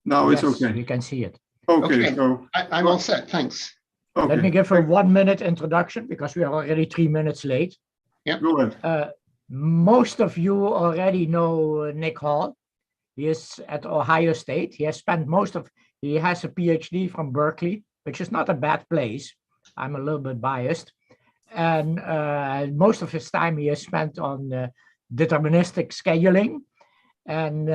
Now Yes, it's okay. we can see it. Okay, Okay. so I'm all set, thanks. okay. Let me give a 1 minute introduction because we are already 3 minutes late. Go ahead. Most of you already know Nick Hall. He is at Ohio State. He has a PhD from Berkeley, which is not a bad place. I'm a little bit biased. And most of his time he has spent on deterministic scheduling. And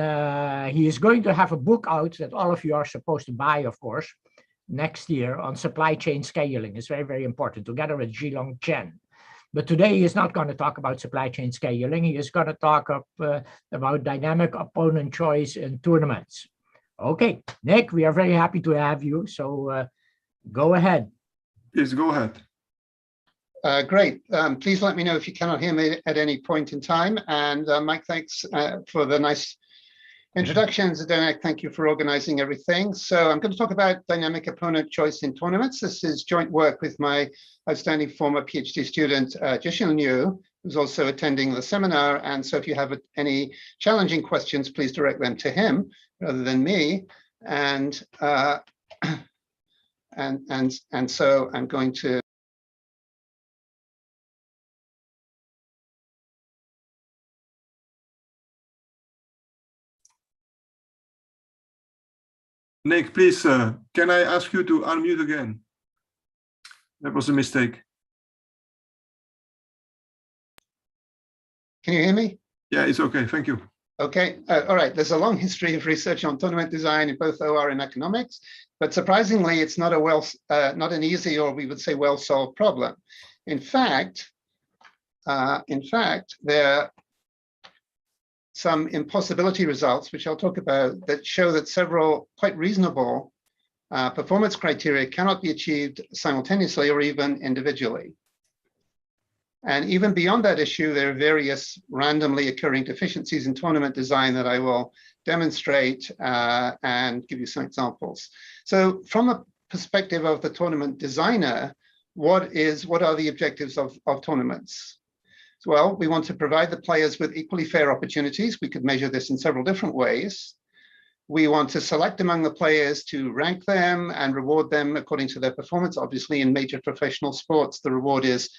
he is going to have a book out that all of you are supposed to buy, of course, next year on supply chain scheduling. It's very, very important, together with Zhilong Chen. But today he is not going to talk about supply chain scheduling. He is going to talk about dynamic opponent choice in tournaments. Okay, Nick, we are very happy to have you. So go ahead. Please go ahead. Great. Please let me know if you cannot hear me at any point in time. And Mike, thanks for the nice introductions. Zdenek, thank you for organizing everything. So I'm going to talk about dynamic opponent choice in tournaments. This is joint work with my outstanding former PhD student, Jishil Liu, who's also attending the seminar. And so if you have any challenging questions, please direct them to him rather than me. And so I'm going to Nick, please, can I ask you to unmute again? That was a mistake. Can you hear me? Yeah, it's okay. Thank you. Okay. All right. There's a long history of research on tournament design in both OR and economics, but surprisingly, it's not not an easy, or we would say well-solved problem. In fact, there are some impossibility results, which I'll talk about, that show that several quite reasonable performance criteria cannot be achieved simultaneously or even individually. And even beyond that issue, there are various randomly occurring deficiencies in tournament design that I will demonstrate and give you some examples. So from a perspective of the tournament designer, what are the objectives of tournaments? Well, we want to provide the players with equally fair opportunities. We could measure this in several different ways. We want to select among the players to rank them and reward them according to their performance. Obviously, in major professional sports, the reward is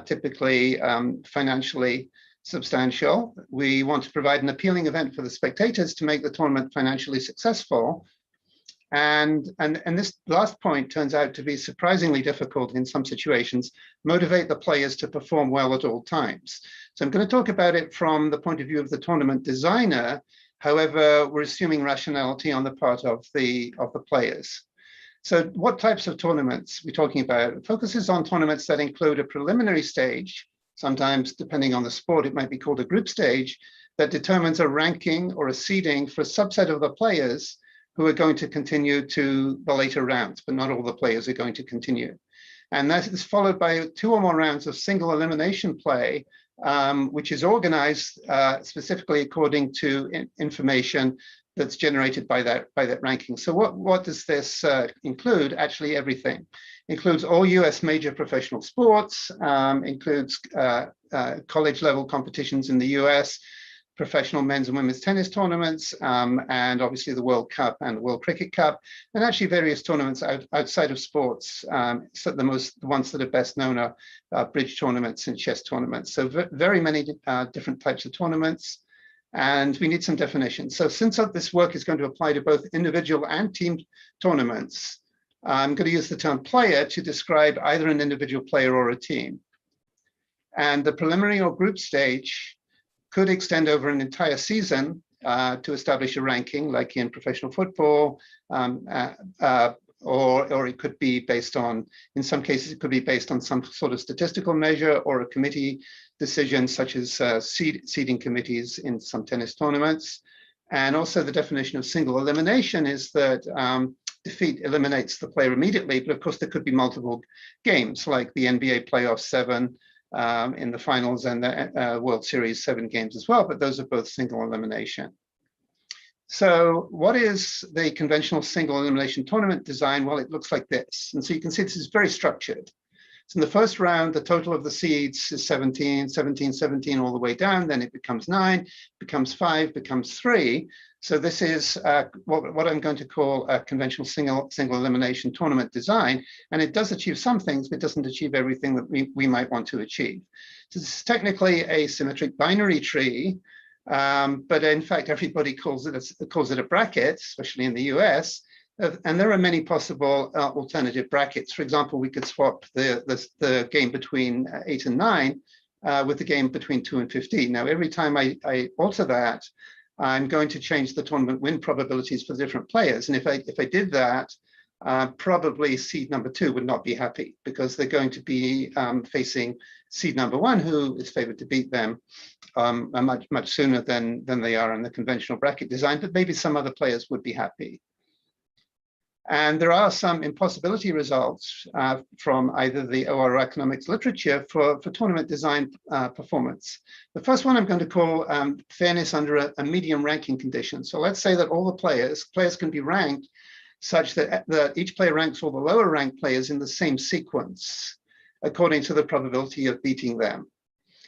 typically financially substantial. We want to provide an appealing event for the spectators to make the tournament financially successful. And this last point turns out to be surprisingly difficult in some situations, motivate the players to perform well at all times. So I'm going to talk about it from the point of view of the tournament designer. However, we're assuming rationality on the part of the players. So what types of tournaments we're talking about? It focuses on tournaments that include a preliminary stage. Sometimes, depending on the sport, it might be called a group stage, that determines a ranking or a seeding for a subset of the players who are going to continue to the later rounds, but not all the players are going to continue. And that is followed by 2 or more rounds of single elimination play, which is organized specifically according to information that's generated by that ranking. So what does this include? Actually, everything. Includes all US major professional sports, includes college level competitions in the US, professional men's and women's tennis tournaments, and obviously the World Cup and the World Cricket Cup, and actually various tournaments outside of sports. So the ones that are best known are bridge tournaments and chess tournaments. So very many different types of tournaments, and we need some definitions. So since this work is going to apply to both individual and team tournaments, I'm going to use the term player to describe either an individual player or a team. And the preliminary or group stage could extend over an entire season to establish a ranking, like in professional football, or it could be based on, in some cases, it could be based on some sort of statistical measure or a committee decision, such as seeding committees in some tennis tournaments. And also the definition of single elimination is that defeat eliminates the player immediately, but of course there could be multiple games, like the NBA playoffs 7, in the finals, and the World Series 7 games as well, but those are both single elimination. So what is the conventional single elimination tournament design? Well, it looks like this. And so you can see this is very structured. So in the first round, the total of the seeds is 17, 17, 17 all the way down. Then it becomes 9, becomes 5, becomes 3. So this is what I'm going to call a conventional single elimination tournament design. And it does achieve some things, but doesn't achieve everything that we might want to achieve. So this is technically a symmetric binary tree, but in fact, everybody calls it a bracket, especially in the US. And there are many possible alternative brackets. For example, we could swap the game between 8 and 9 with the game between 2 and 15. Now, every time I alter that, I'm going to change the tournament win probabilities for the different players. And if I did that, probably seed number 2 would not be happy because they're going to be facing seed number 1, who is favored to beat them much sooner than they are in the conventional bracket design, but maybe some other players would be happy. And there are some impossibility results from either the OR economics literature for tournament design performance. The first one I'm going to call fairness under a medium ranking condition. So let's say that all the players can be ranked such that each player ranks all the lower ranked players in the same sequence according to the probability of beating them.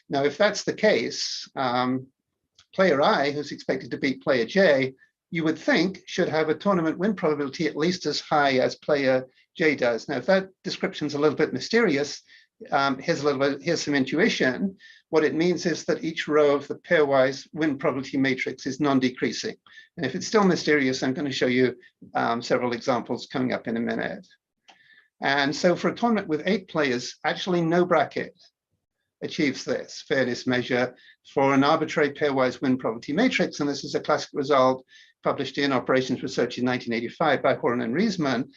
Now, if that's the case, player I, who's expected to beat player J, you would think should have a tournament win probability at least as high as player J does. Now, if that description's a little bit mysterious, here's some intuition. What it means is that each row of the pairwise win probability matrix is non-decreasing. And if it's still mysterious, I'm going to show you several examples coming up in a minute. And so for a tournament with 8 players, actually no bracket achieves this fairness measure for an arbitrary pairwise win probability matrix. And this is a classic result published in Operations Research in 1985 by Horan and Reisman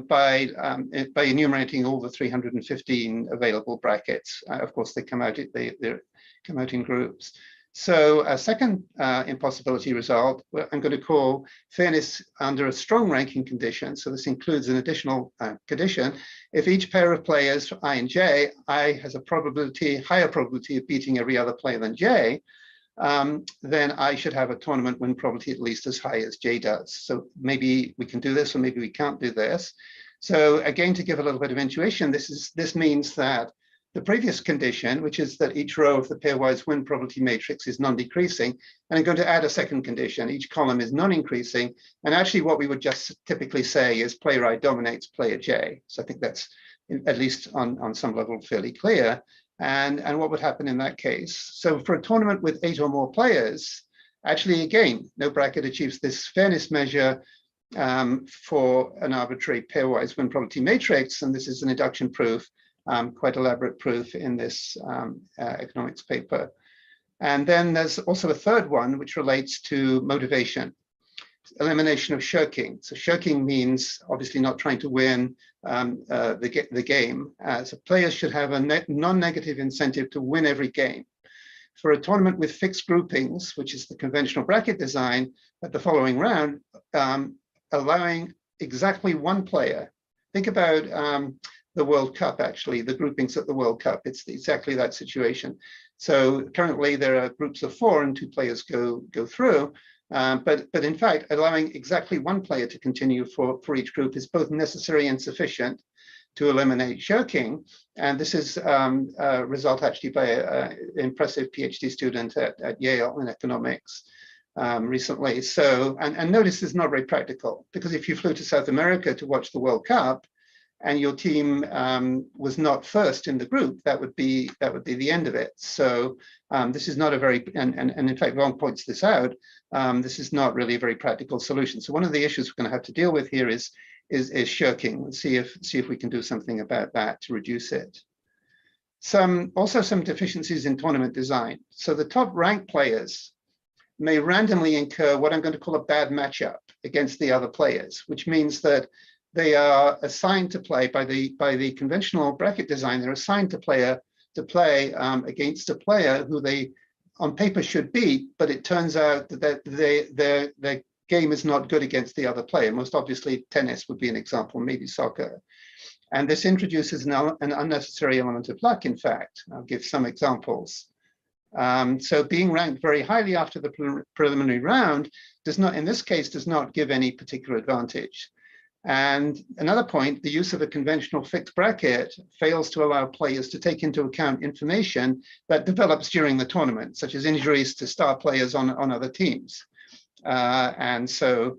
by enumerating all the 315 available brackets. Of course, they come out in groups. So a second impossibility result, I'm going to call fairness under a strong ranking condition. So this includes an additional condition. If each pair of players, I and J, I has a higher probability of beating every other player than J, then I should have a tournament win probability at least as high as J does. So maybe we can do this, or maybe we can't do this. So again, to give a little bit of intuition, this means that the previous condition, which is that each row of the pairwise win probability matrix is non-decreasing, and I'm going to add a second condition. Each column is non-increasing, and actually what we would just typically say is player I dominates player J. So I think that's at least on some level fairly clear. And what would happen in that case? So for a tournament with 8 or more players, actually, again, no bracket achieves this fairness measure for an arbitrary pairwise win probability matrix. And this is an induction proof, quite elaborate proof in this economics paper. And then there's also a third one, which relates to motivation. Elimination of shirking. So shirking means obviously not trying to win the game. So players should have a non-negative incentive to win every game. For a tournament with fixed groupings, which is the conventional bracket design, at the following round, allowing exactly one player. Think about the World Cup, actually, the groupings at the World Cup. It's exactly that situation. So currently there are groups of 4 and 2 players go through. But in fact, allowing exactly one player to continue for each group is both necessary and sufficient to eliminate shirking. And this is a result actually by an impressive PhD student at Yale in economics recently. So, and notice this is not very practical, because if you flew to South America to watch the World Cup and your team was not first in the group, that would be the end of it. So this is not a very, and in fact, Long points this out, this is not really a very practical solution. So one of the issues we're going to have to deal with here is shirking. Let's see if we can do something about that to reduce it. Also some deficiencies in tournament design. So the top ranked players may randomly incur what I'm going to call a bad matchup against the other players, which means that they are assigned to play by the conventional bracket design. They're assigned to play against a player who they on paper should beat, but it turns out that their game is not good against the other player. Most obviously, tennis would be an example, maybe soccer. And this introduces an unnecessary element of luck, in fact. I'll give some examples. So being ranked very highly after the preliminary round does not, in this case, does not give any particular advantage. And another point, the use of a conventional fixed bracket fails to allow players to take into account information that develops during the tournament, such as injuries to star players on other teams. And so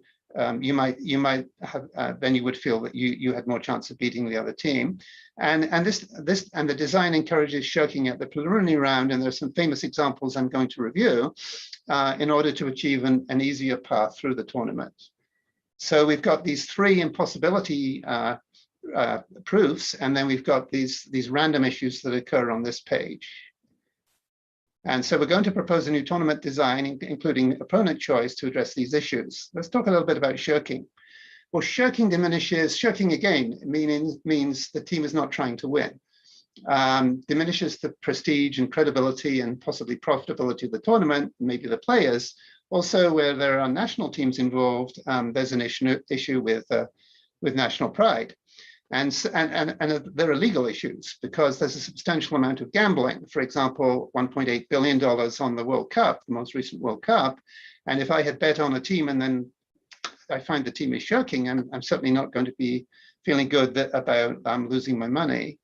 you might have then you would feel that you had more chance of beating the other team. And the design encourages shirking at the preliminary round, and there's some famous examples I'm going to review in order to achieve an easier path through the tournament. So we've got these three impossibility proofs, and then we've got these random issues that occur on this page. And so we're going to propose a new tournament design, including opponent choice, to address these issues. Let's talk a little bit about shirking. Well, shirking again means the team is not trying to win. Diminishes the prestige and credibility and possibly profitability of the tournament, maybe the players. Also, where there are national teams involved, there's an issue with national pride. And there are legal issues because there's a substantial amount of gambling. For example, $1.8 billion on the World Cup, the most recent World Cup. And if I had bet on a team and then I find the team is shirking, I'm certainly not going to be feeling good about losing my money.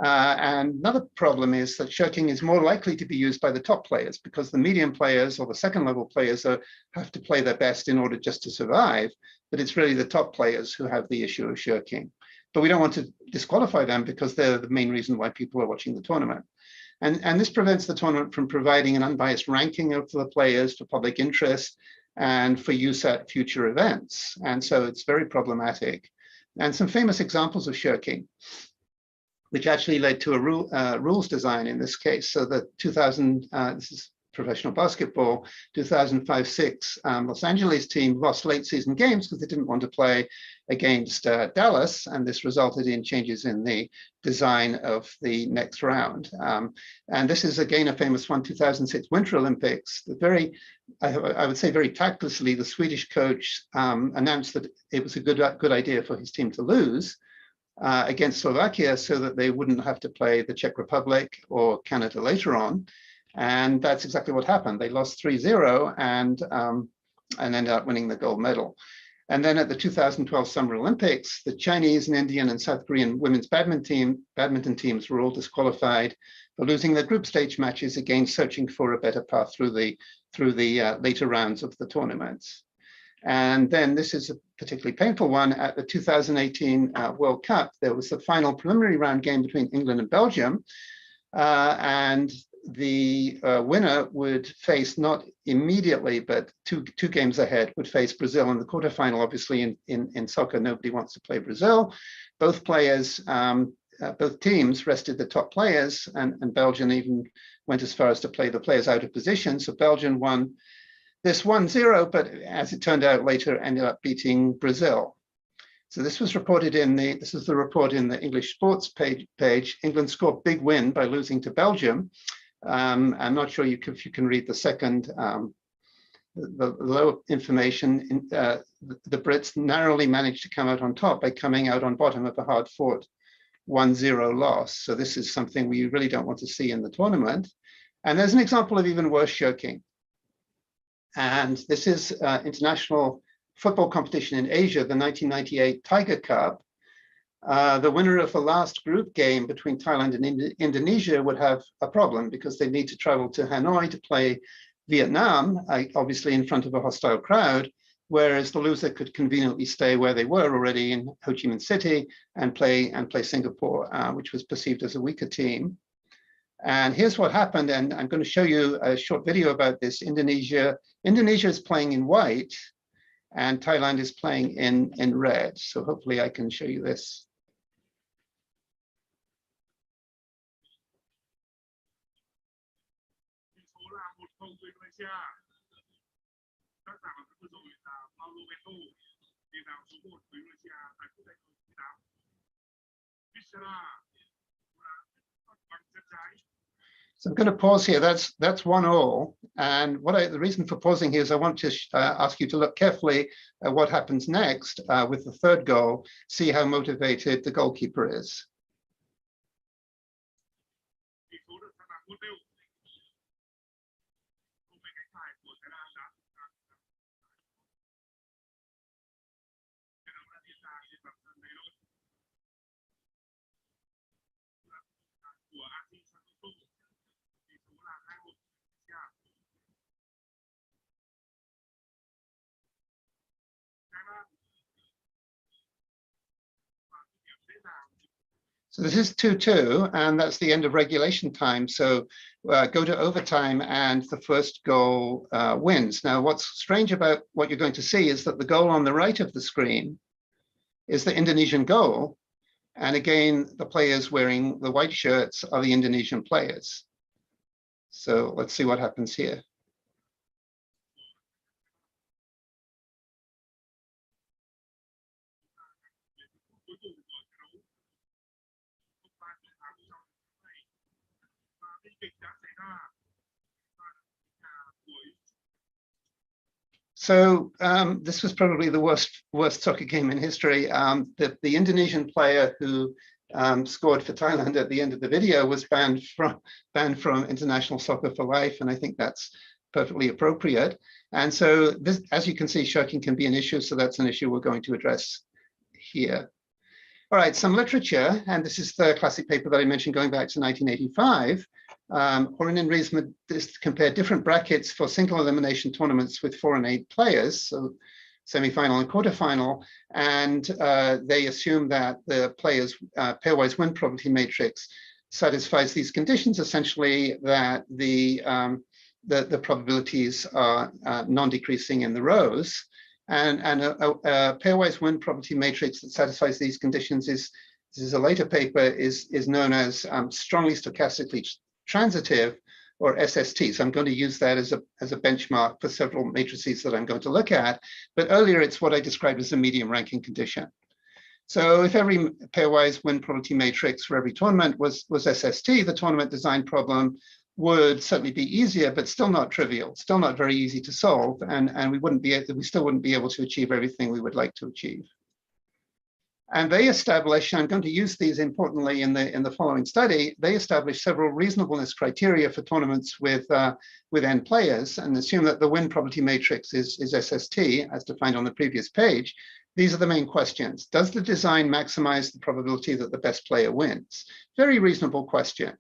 And another problem is that shirking is more likely to be used by the top players because the medium players or the second level players have to play their best in order just to survive. But it's really the top players who have the issue of shirking. But we don't want to disqualify them because they're the main reason why people are watching the tournament. And this prevents the tournament from providing an unbiased ranking of the players for public interest and for use at future events. And so it's very problematic. And some famous examples of shirking, which actually led to a rules design in this case. So the 2000, this is professional basketball, 2005-06 Los Angeles team lost late season games because they didn't want to play against Dallas, and this resulted in changes in the design of the next round. And this is again a famous one, 2006 Winter Olympics. I would say very tactlessly, the Swedish coach announced that it was a good idea for his team to lose against Slovakia so that they wouldn't have to play the Czech Republic or Canada later on. And that's exactly what happened. They lost 3-0 and ended up winning the gold medal. And then at the 2012 Summer Olympics, the Chinese and Indian and South Korean women's badminton teams were all disqualified for losing their group stage matches, again searching for a better path through the later rounds of the tournaments. And then this is a particularly painful one. At the 2018 World Cup, there was the final preliminary round game between England and Belgium. And the winner would face, not immediately, but two games ahead, would face Brazil in the quarterfinal. Obviously, in soccer, nobody wants to play Brazil. Both players, both teams rested the top players, and Belgium even went as far as to play the players out of position. So Belgium won this 1-0, but as it turned out later, ended up beating Brazil. So this was reported this is the report in the English sports page. England scored big win by losing to Belgium. I'm not sure if you can read the second, the low information. The Brits narrowly managed to come out on top by coming out on bottom of a hard-fought 1-0 loss. So this is something we really don't want to see in the tournament. And there's an example of even worse shirking. And this is international football competition in Asia, the 1998 Tiger Cup. The winner of the last group game between Thailand and Indonesia would have a problem because they need to travel to Hanoi to play Vietnam, obviously in front of a hostile crowd, whereas the loser could conveniently stay where they were already in Ho Chi Minh City and play Singapore, which was perceived as a weaker team. And here's what happened, and I'm going to show you a short video about this. Indonesia is playing in white, and Thailand is playing in red. So hopefully I can show you this. So I'm going to pause here. That's 1-1. And the reason for pausing here is I want to ask you to look carefully at what happens next with the third goal, see how motivated the goalkeeper is. So this is 2-2, and that's the end of regulation time. So go to overtime, and the first goal wins. Now, what's strange about what you're going to see is that the goal on the right of the screen is the Indonesian goal. And again, the players wearing the white shirts are the Indonesian players. So let's see what happens here. So this was probably the worst soccer game in history. The Indonesian player who scored for Thailand at the end of the video was banned from international soccer for life, and I think that's perfectly appropriate. And so this, as you can see, shirking can be an issue, so that's an issue we're going to address here. All right, some literature, and this is the classic paper that I mentioned going back to 1985. Horan and Reasonableness compared different brackets for single elimination tournaments with 4 and 8 players, so semi-final and quarterfinal, and they assume that the players' pairwise win probability matrix satisfies these conditions, essentially that the probabilities are non-decreasing in the rows. And a pairwise win probability matrix that satisfies these conditions this is a later paper, is known as strongly stochastically transitive, or SST. So I'm going to use that as a benchmark for several matrices that I'm going to look at. But earlier, it's what I described as a medium ranking condition. So if every pairwise win probability matrix for every tournament was SST, the tournament design problem would certainly be easier, but still not trivial, still not very easy to solve, and we still wouldn't be able to achieve everything we would like to achieve. And they established, I'm going to use these importantly in the following study, they established several reasonableness criteria for tournaments with n players, and assume that the win probability matrix is SST, as defined on the previous page. These are the main questions. Does the design maximize the probability that the best player wins? Very reasonable question.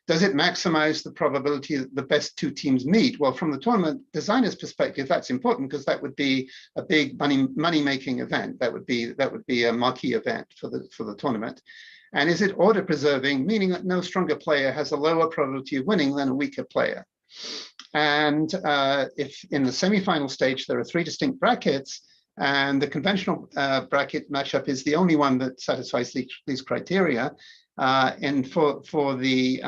Does it maximize the probability that the best 2 teams meet? Well, from the tournament designer's perspective, that's important because that would be a big money-making event. That would be a marquee event for the tournament. And is it order preserving, meaning that no stronger player has a lower probability of winning than a weaker player? And if in the semifinal stage there are 3 distinct brackets, and the conventional bracket matchup is the only one that satisfies these criteria. And for the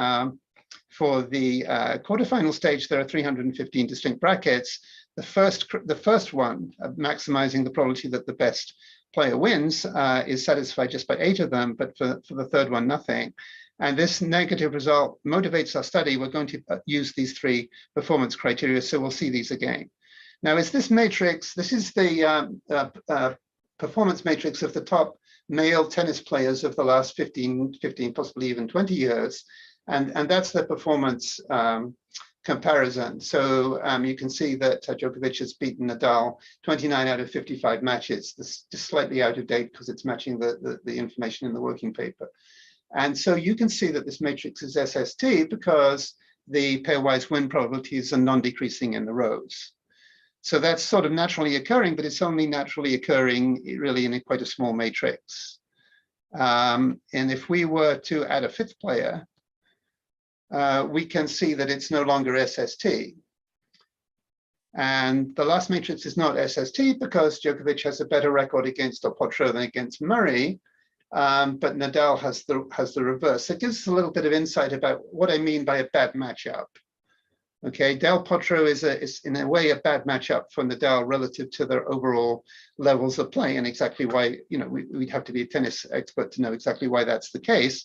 quarterfinal stage, there are 315 distinct brackets. The first one, maximizing the probability that the best player wins, is satisfied just by 8 of them, but for the third one, nothing. And this negative result motivates our study. We're going to use these 3 performance criteria, so we'll see these again. Now, is this matrix, this is the performance matrix of the top male tennis players of the last 15, possibly even 20 years. And that's the performance comparison. So you can see that Djokovic has beaten Nadal 29 out of 55 matches. This is just slightly out of date because it's matching the information in the working paper. And so you can see that this matrix is SST because the pairwise win probabilities are non-decreasing in the rows. So that's sort of naturally occurring, but it's only naturally occurring really in quite a small matrix. And if we were to add a 5th player, we can see that it's no longer SST. And the last matrix is not SST because Djokovic has a better record against Del Potro than against Murray, but Nadal has the reverse. So it gives us a little bit of insight about what I mean by a bad matchup. Okay, Del Potro is in a way a bad matchup for Nadal relative to their overall levels of play, and exactly why, we'd have to be a tennis expert to know exactly why that's the case.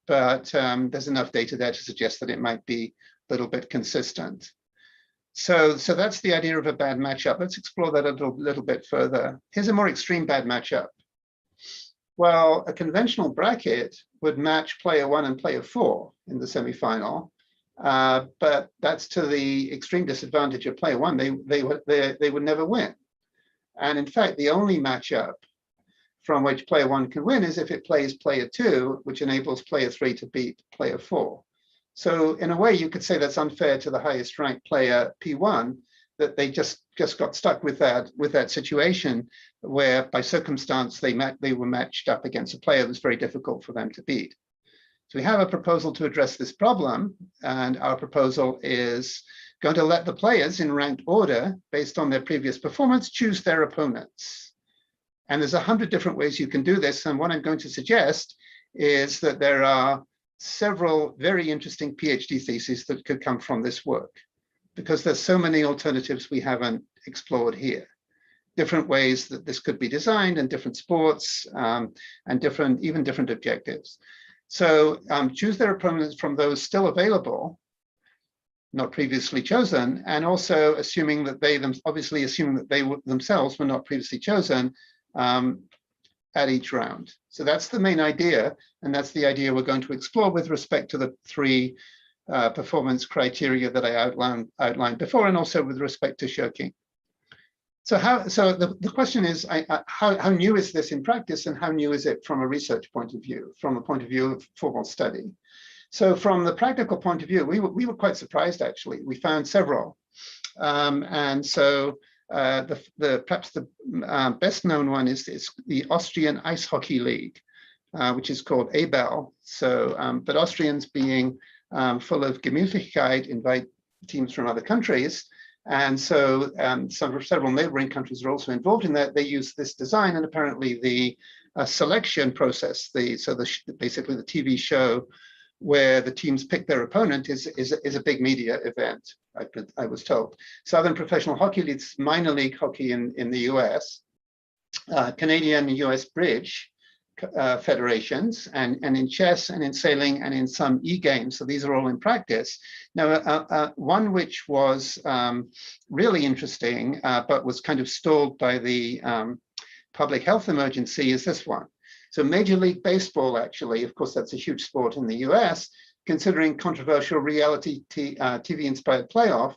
But there's enough data there to suggest that it might be a little bit consistent. So that's the idea of a bad matchup. Let's explore that a little bit further. Here's a more extreme bad matchup. Well, a conventional bracket would match player 1 and player 4 in the semifinal. But that's to the extreme disadvantage of player 1. They would never win. And in fact, the only matchup from which player 1 can win is if it plays player 2, which enables player 3 to beat player 4. So in a way, you could say that's unfair to the highest ranked player P1, that they just got stuck with that situation where by circumstance they were matched up against a player that's very difficult for them to beat. So we have a proposal to address this problem, and our proposal is going to let the players in ranked order based on their previous performance choose their opponents. And there's 100 different ways you can do this, and what I'm going to suggest is that there are several very interesting PhD theses that could come from this work, because there's so many alternatives we haven't explored here. Different ways that this could be designed, and different sports, and even different objectives. So choose their opponents from those still available, not previously chosen, and also assuming that they themselves were not previously chosen at each round. So that's the main idea, and that's the idea we're going to explore with respect to the 3 performance criteria that I outlined before, and also with respect to shirking. So the question is, how new is this in practice, and how new is it from a research point of view, from the point of view of formal study? So from the practical point of view, we were quite surprised, actually. We found several. And so perhaps the best known one is the Austrian Ice Hockey League, which is called ABEL. So, but Austrians, being full of Gemütlichkeit, invite teams from other countries. And so several neighboring countries are also involved in that. They use this design, and apparently the selection process, basically the TV show where the teams pick their opponent is a big media event, I was told. Southern Professional Hockey League's minor league hockey in the US, Canadian and US bridge federations, and in chess and in sailing and in some e-games. So these are all in practice. Now, one which was really interesting, but was kind of stalled by the public health emergency, is this one. So Major League Baseball, actually, of course, that's a huge sport in the US, considering controversial reality TV-inspired playoff,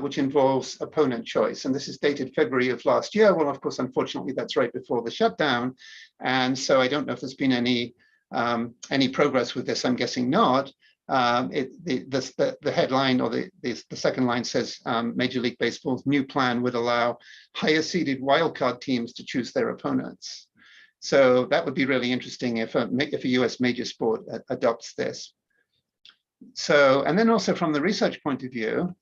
which involves opponent choice. And this is dated February of last year. Well, of course, unfortunately, that's right before the shutdown. And so I don't know if there's been any progress with this. I'm guessing not. The headline, or the second line says Major League Baseball's new plan would allow higher seeded wildcard teams to choose their opponents. So that would be really interesting if a US major sport adopts this. So, and then also from the research point of view,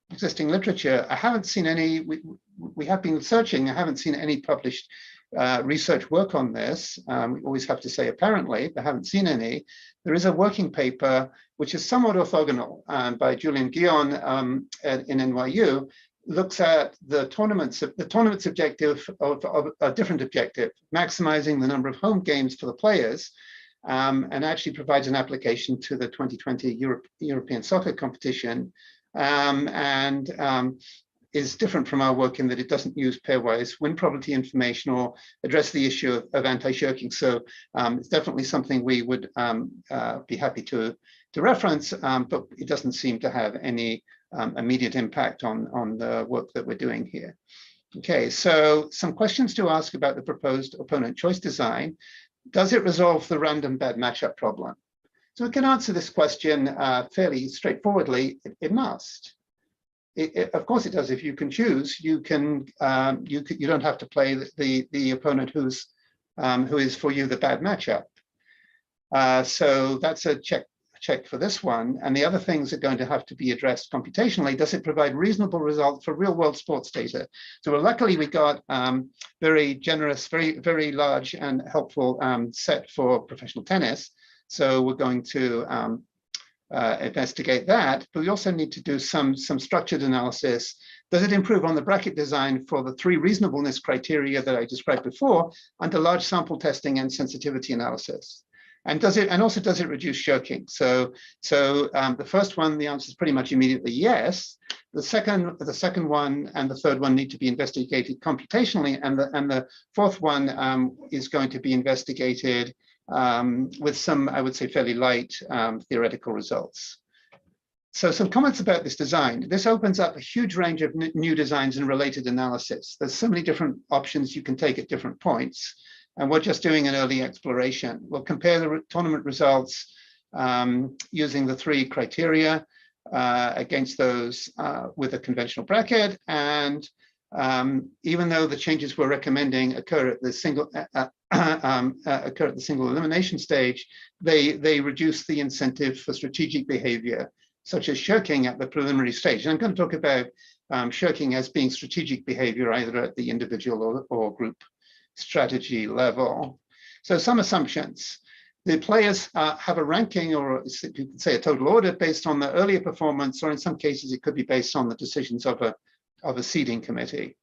existing literature, I haven't seen any, we have been searching, I haven't seen any published research work on this. We always have to say apparently, but haven't seen any. There is a working paper, which is somewhat orthogonal, by Julian Guion in NYU, looks at the tournament's objective of a different objective, maximizing the number of home games for the players, and actually provides an application to the 2020 European soccer competition, and is different from our work in that it doesn't use pairwise win probability information or address the issue of anti-shirking. So it's definitely something we would be happy to reference, but it doesn't seem to have any immediate impact on the work that we're doing here. Okay, so some questions to ask about the proposed opponent choice design. Does it resolve the random bad matchup problem? So we can answer this question fairly straightforwardly. It must. Of course it does. If you can choose, you don't have to play the opponent who is for you the bad matchup. So that's a check for this one. And the other things are going to have to be addressed computationally. Does it provide reasonable results for real world sports data? So luckily we got very generous, very large and helpful set for professional tennis. So we're going to investigate that, but we also need to do some structured analysis. Does it improve on the bracket design for the 3 reasonableness criteria that I described before under large sample testing and sensitivity analysis? And does it reduce shirking? So the first one, the answer is pretty much immediately yes. The second one and the third one need to be investigated computationally, and the fourth one is going to be investigated with some, I would say, fairly light theoretical results. So some comments about this design. This opens up a huge range of new designs and related analysis. There's so many different options you can take at different points. And we're just doing an early exploration. We'll compare the tournament results using the 3 criteria against those with a conventional bracket. And even though the changes we're recommending occur at the single elimination stage, they reduce the incentive for strategic behavior, such as shirking at the preliminary stage. And I'm going to talk about shirking as being strategic behavior either at the individual or group strategy level. So some assumptions. The players have a ranking, or you could say a total order, based on the earlier performance, or in some cases it could be based on the decisions of a seeding committee.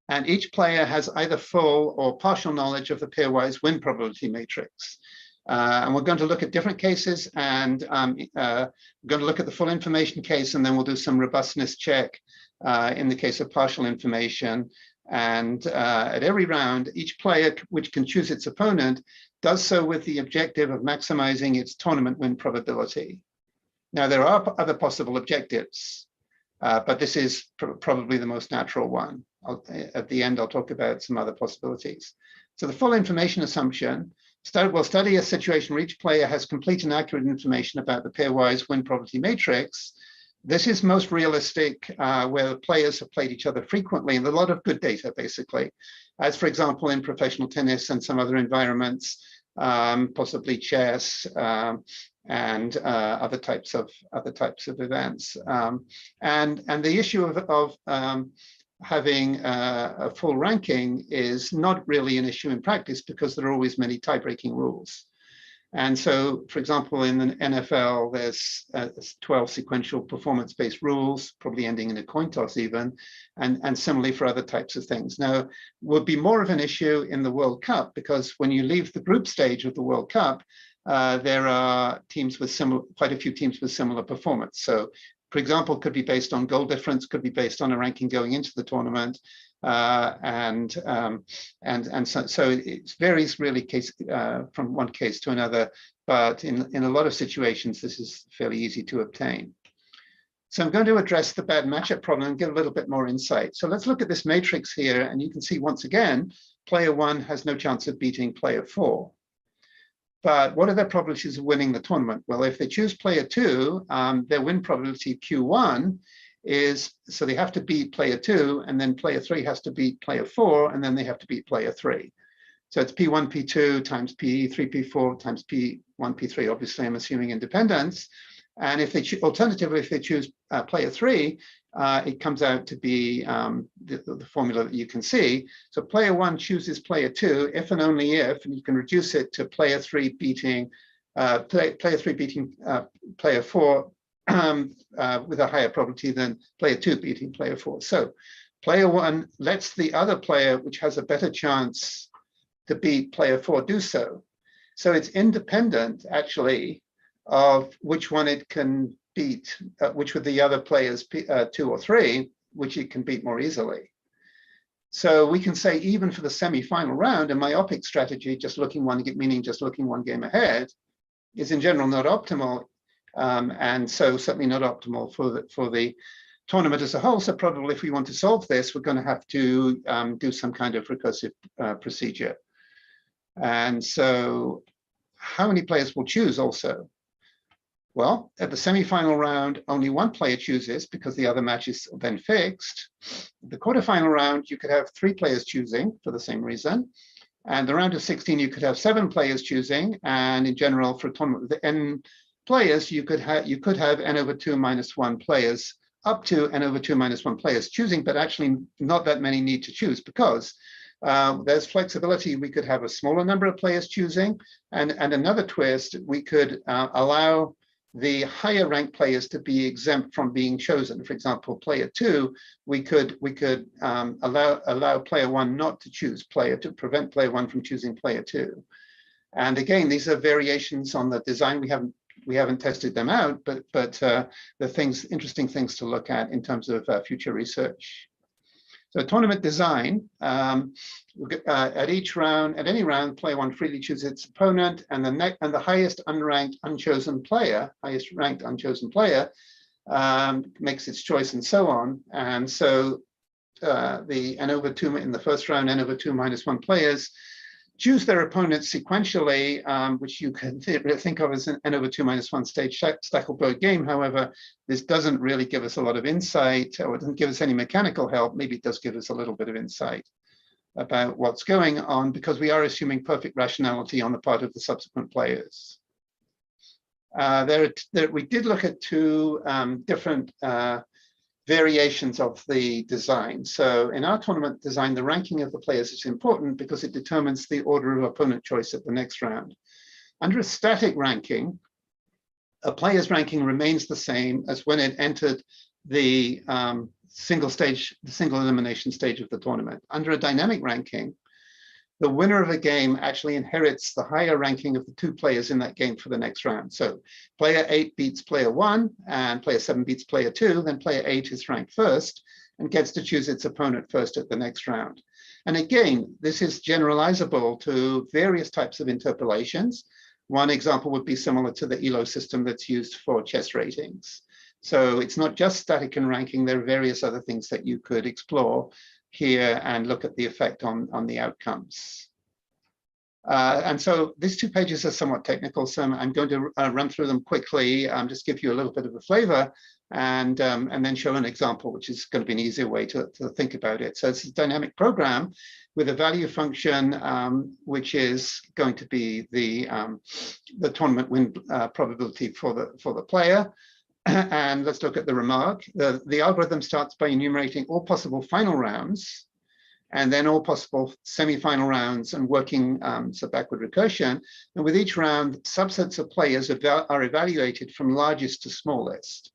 And each player has either full or partial knowledge of the pairwise win probability matrix. And we're going to look at different cases, and we're going to look at the full information case, and then we'll do some robustness check in the case of partial information. And at every round, each player, which can choose its opponent, does so with the objective of maximizing its tournament win probability. Now, there are other possible objectives, but this is probably the most natural one. At the end, I'll talk about some other possibilities. So the full information assumption, we'll study a situation where each player has complete and accurate information about the pairwise win probability matrix. This is most realistic where players have played each other frequently, and a lot of good data, basically, as for example in professional tennis and some other environments, possibly chess and other types of events. And the issue of having a full ranking is not really an issue in practice because there are always many tie-breaking rules. And so, for example, in the NFL, there's 12 sequential performance-based rules, probably ending in a coin toss even, and similarly for other types of things. Now, would be more of an issue in the World Cup because when you leave the group stage of the World Cup, there are teams with quite a few teams with similar performance. So, for example, could be based on goal difference, could be based on a ranking going into the tournament, and so it varies really from one case to another, but in a lot of situations this is fairly easy to obtain. So I'm going to address the bad matchup problem and give a little bit more insight. So let's look at this matrix here, and you can see once again player 1 has no chance of beating player 4. But what are their probabilities of winning the tournament? Well, if they choose player 2, their win probability Q1 is, so they have to beat player 2, and then player 3 has to beat player 4, and then they have to beat player 3. So it's P1, P2 times P3, P4 times P1, P3. Obviously, I'm assuming independence. And if they alternatively, if they choose player 3, it comes out to be the formula that you can see. So player 1 chooses player 2 if and only if, and you can reduce it to player 3 beating player 4 with a higher probability than player 2 beating player 4. So player 1 lets the other player, which has a better chance to beat player 4, do so. So it's independent, actually, of which one it can beat, which would the other players, 2 or 3, which it can beat more easily. So we can say even for the semi-final round, a myopic strategy, just looking one game ahead, is in general not optimal, and so certainly not optimal for the tournament as a whole. So probably if we want to solve this, we're going to have to do some kind of recursive procedure. And so how many players will choose also? Well, at the semi-final round, only one player chooses because the other match is then fixed. The quarterfinal round, you could have 3 players choosing for the same reason. And the round of 16, you could have 7 players choosing. And in general, for a tournament with n players, you could have n over 2 minus 1 players, up to n over 2 minus 1 players choosing, but actually not that many need to choose because there's flexibility. We could have a smaller number of players choosing, and another twist, we could allow the higher ranked players to be exempt from being chosen. For example, player 2, we could allow player 1 not to choose to prevent player 1 from choosing player 2. And again, these are variations on the design. We haven't tested them out, but the interesting things to look at in terms of future research. So tournament design, at any round, player 1 freely chooses its opponent, and the highest ranked unchosen player makes its choice, and so on. And so the n over 2 in the first round, n over 2 minus 1 players choose their opponents sequentially, which you can think of as an n over 2 minus 1 stage Stackelberg game. However, this doesn't really give us a lot of insight, or it doesn't give us any mechanical help. Maybe it does give us a little bit of insight about what's going on, because we are assuming perfect rationality on the part of the subsequent players. We did look at two different variations of the design. So in our tournament design, the ranking of the players is important because it determines the order of opponent choice at the next round. Under a static ranking, a player's ranking remains the same as when it entered the single elimination stage of the tournament. Under a dynamic ranking, the winner of a game actually inherits the higher ranking of the two players in that game for the next round. So player 8 beats player 1 and player 7 beats player 2, then player 8 is ranked first and gets to choose its opponent first at the next round. And again, this is generalizable to various types of interpolations. One example would be similar to the ELO system that's used for chess ratings. So it's not just static and ranking, there are various other things that you could explore here and look at the effect on the outcomes. And so these 2 pages are somewhat technical, so I'm going to run through them quickly, just give you a little bit of a flavor, and then show an example, which is going to be an easier way to think about it. So it's a dynamic program with a value function, which is going to be the tournament win probability for the player. And let's look at the remark. The algorithm starts by enumerating all possible final rounds, and then all possible semi-final rounds, and working so backward recursion. And with each round, subsets of players are evaluated from largest to smallest.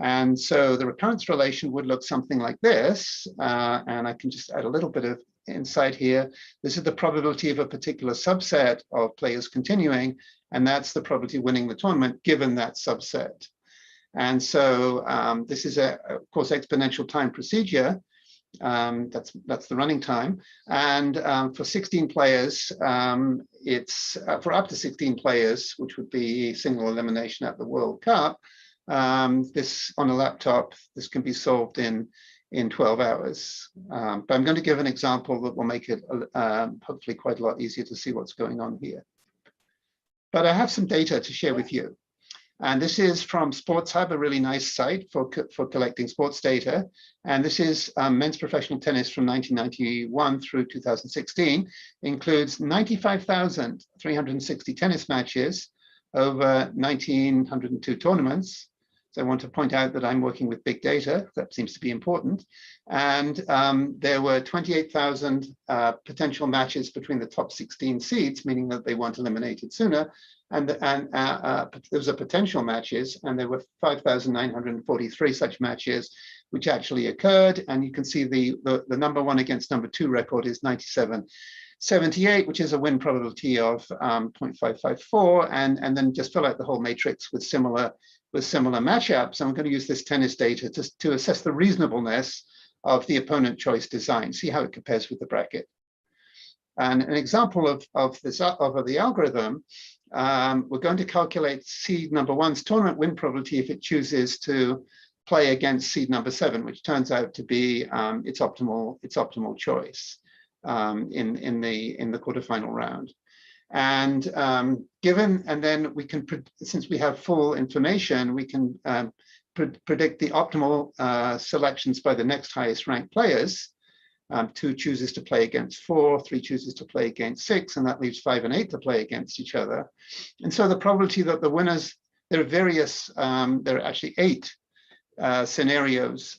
And so the recurrence relation would look something like this. And I can just add a little bit of insight here. This is the probability of a particular subset of players continuing, and that's the probability of winning the tournament given that subset. And so this is of course, exponential time procedure. That's the running time. And for 16 players, it's for up to 16 players, which would be single elimination at the World Cup. This on a laptop, this can be solved in 12 hours. But I'm going to give an example that will make it hopefully quite a lot easier to see what's going on here. But I have some data to share with you. And this is from Sports Hub, a really nice site for collecting sports data. And this is men's professional tennis from 1991 through 2016. It includes 95,360 tennis matches over 1,902 tournaments. So I want to point out that I'm working with big data. That seems to be important. And there were 28,000 potential matches between the top 16 seeds, meaning that they weren't eliminated sooner. And those are potential matches, and there were 5,943 such matches which actually occurred. And you can see the number 1 against number 2 record is 97.78, which is a win probability of 0.554, and then just fill out the whole matrix with similar matchups. I'm going to use this tennis data to assess the reasonableness of the opponent choice design, see how it compares with the bracket. And an example of the algorithm, we're going to calculate seed number 1's tournament win probability if it chooses to play against seed number 7, which turns out to be its optimal choice in the quarterfinal round. And then we can, since we have full information, we can predict the optimal selections by the next highest ranked players. 2 chooses to play against 4, 3 chooses to play against 6, and that leaves 5 and 8 to play against each other. And so the probability that the winners, there are various, there are actually 8 scenarios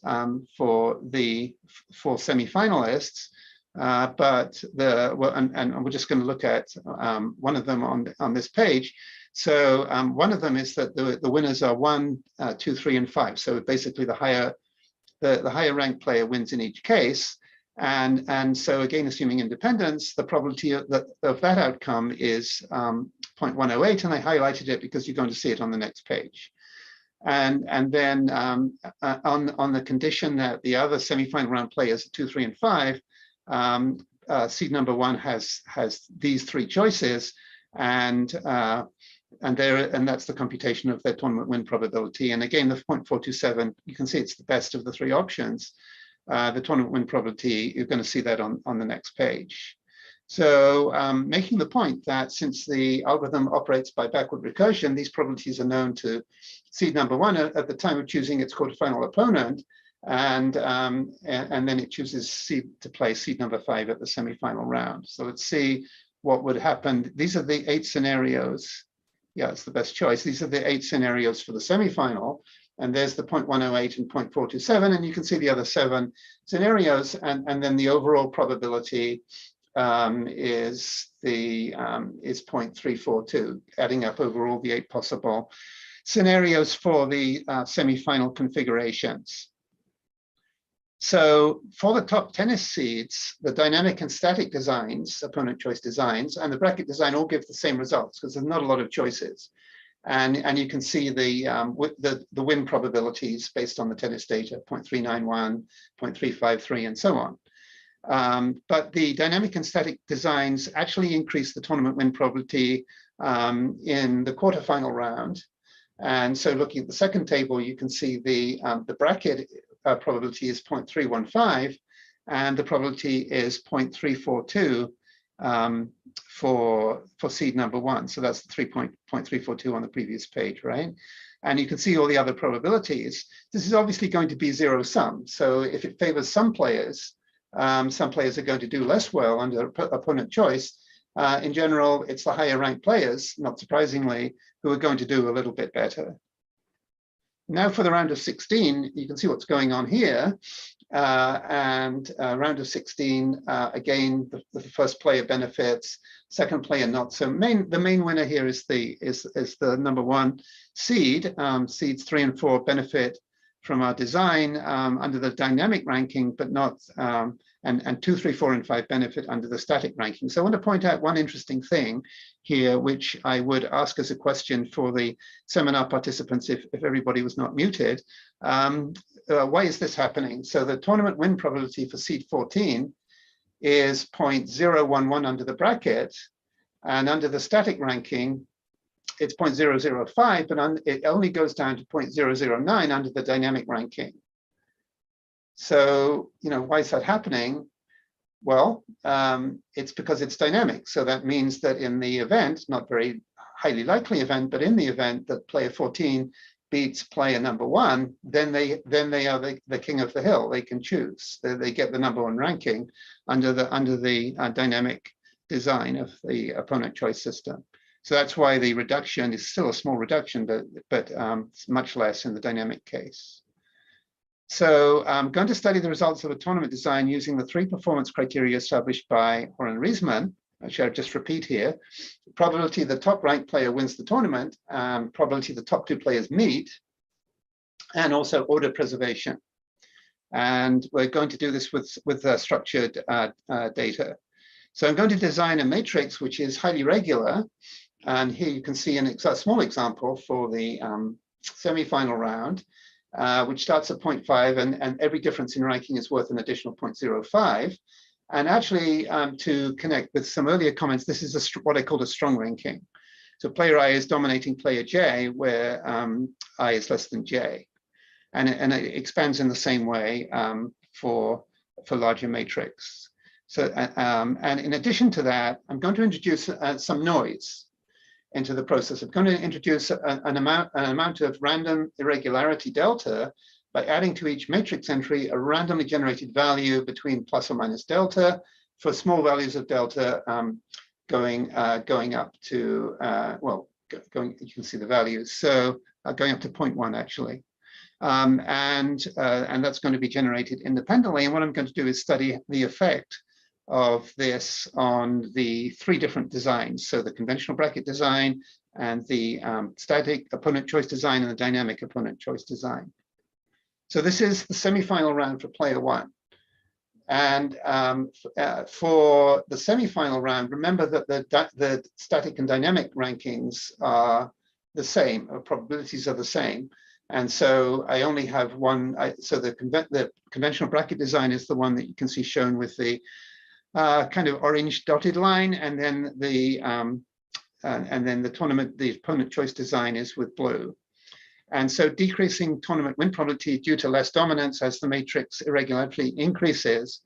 for the 4 semifinalists. But we're just going to look at one of them on this page. So one of them is that the winners are 1, 2, 3, and 5. So basically, the higher ranked player wins in each case. And so again, assuming independence, the probability of that outcome is 0.108, and I highlighted it because you're going to see it on the next page. And then on the condition that the other semifinal round players, 2, 3, and 5. Seed number 1 has these 3 choices, and that's the computation of their tournament win probability. And again, the 0.427, you can see it's the best of the 3 options. the tournament win probability, you're going to see that on the next page. So making the point that since the algorithm operates by backward recursion, these probabilities are known to seed number 1 at the time of choosing its quarterfinal opponent, and then it chooses seed to play seed number 5 at the semifinal round. So let's see what would happen. These are the 8 scenarios. Yeah, it's the best choice. These are the 8 scenarios for the semifinal. And there's the 0.108 and 0.427, and you can see the other 7 scenarios, and then the overall probability is 0.342, adding up over all the 8 possible scenarios for the semifinal configurations. So for the top tennis seeds, the dynamic and static designs, opponent choice designs, and the bracket design all give the same results because there's not a lot of choices. And you can see the win probabilities based on the tennis data, 0.391, 0.353, and so on. But the dynamic and static designs actually increase the tournament win probability in the quarterfinal round. And so looking at the second table, you can see the bracket probability is 0.315, and the probability is 0.342 for seed number 1. So that's the 3.342 on the previous page, right? And you can see all the other probabilities. This is obviously going to be zero sum. So if it favors some players are going to do less well under opponent choice. In general, it's the higher ranked players, not surprisingly, who are going to do a little bit better. Now for the round of 16, you can see what's going on here. Round of 16, again, the first player benefits, second player not. So the main winner here is the number 1 seed. Seeds 3 and 4 benefit from our design under the dynamic ranking, but not, and 2, 3, 4, and 5 benefit under the static ranking. So I want to point out one interesting thing here, which I would ask as a question for the seminar participants if everybody was not muted. Why is this happening? So the tournament win probability for seed 14 is 0.011 under the bracket, and under the static ranking, it's 0.005, but it only goes down to 0.009 under the dynamic ranking. So, why is that happening? Well, it's because it's dynamic. So that means that in the event, not very highly likely event, but in the event that player 14 beats player number 1, then they are the king of the hill. They can choose. They get the number 1 ranking under the dynamic design of the opponent choice system. So that's why the reduction is still a small reduction, but it's much less in the dynamic case. So I'm going to study the results of a tournament design using the 3 performance criteria established by Hoare and Riesman, which I'll just repeat here. Probability the top ranked player wins the tournament, probability the top 2 players meet, and also order preservation. And we're going to do this with structured data. So I'm going to design a matrix which is highly regular. And here you can see a small example for the semifinal round, which starts at 0.5, and every difference in ranking is worth an additional 0.05. And actually, to connect with some earlier comments, this is what I call a strong ranking. So player I is dominating player J, where I is less than J. And it expands in the same way for larger matrix. So, and in addition to that, I'm going to introduce some noise into the process. I'm going to introduce an amount of random irregularity delta by adding to each matrix entry a randomly generated value between plus or minus delta for small values of delta going up to, you can see the values. So going up to 0.1 actually. And that's going to be generated independently. And what I'm going to do is study the effect of this on the 3 different designs. So the conventional bracket design and the static opponent choice design and the dynamic opponent choice design. So this is the semifinal round for player 1. And for the semifinal round, remember that the static and dynamic rankings are the same, or probabilities are the same. And so I only have one. So the conventional bracket design is the one that you can see shown with the kind of orange dotted line, and then the opponent choice design is with blue. And so decreasing tournament win probability due to less dominance as the matrix irregularity increases.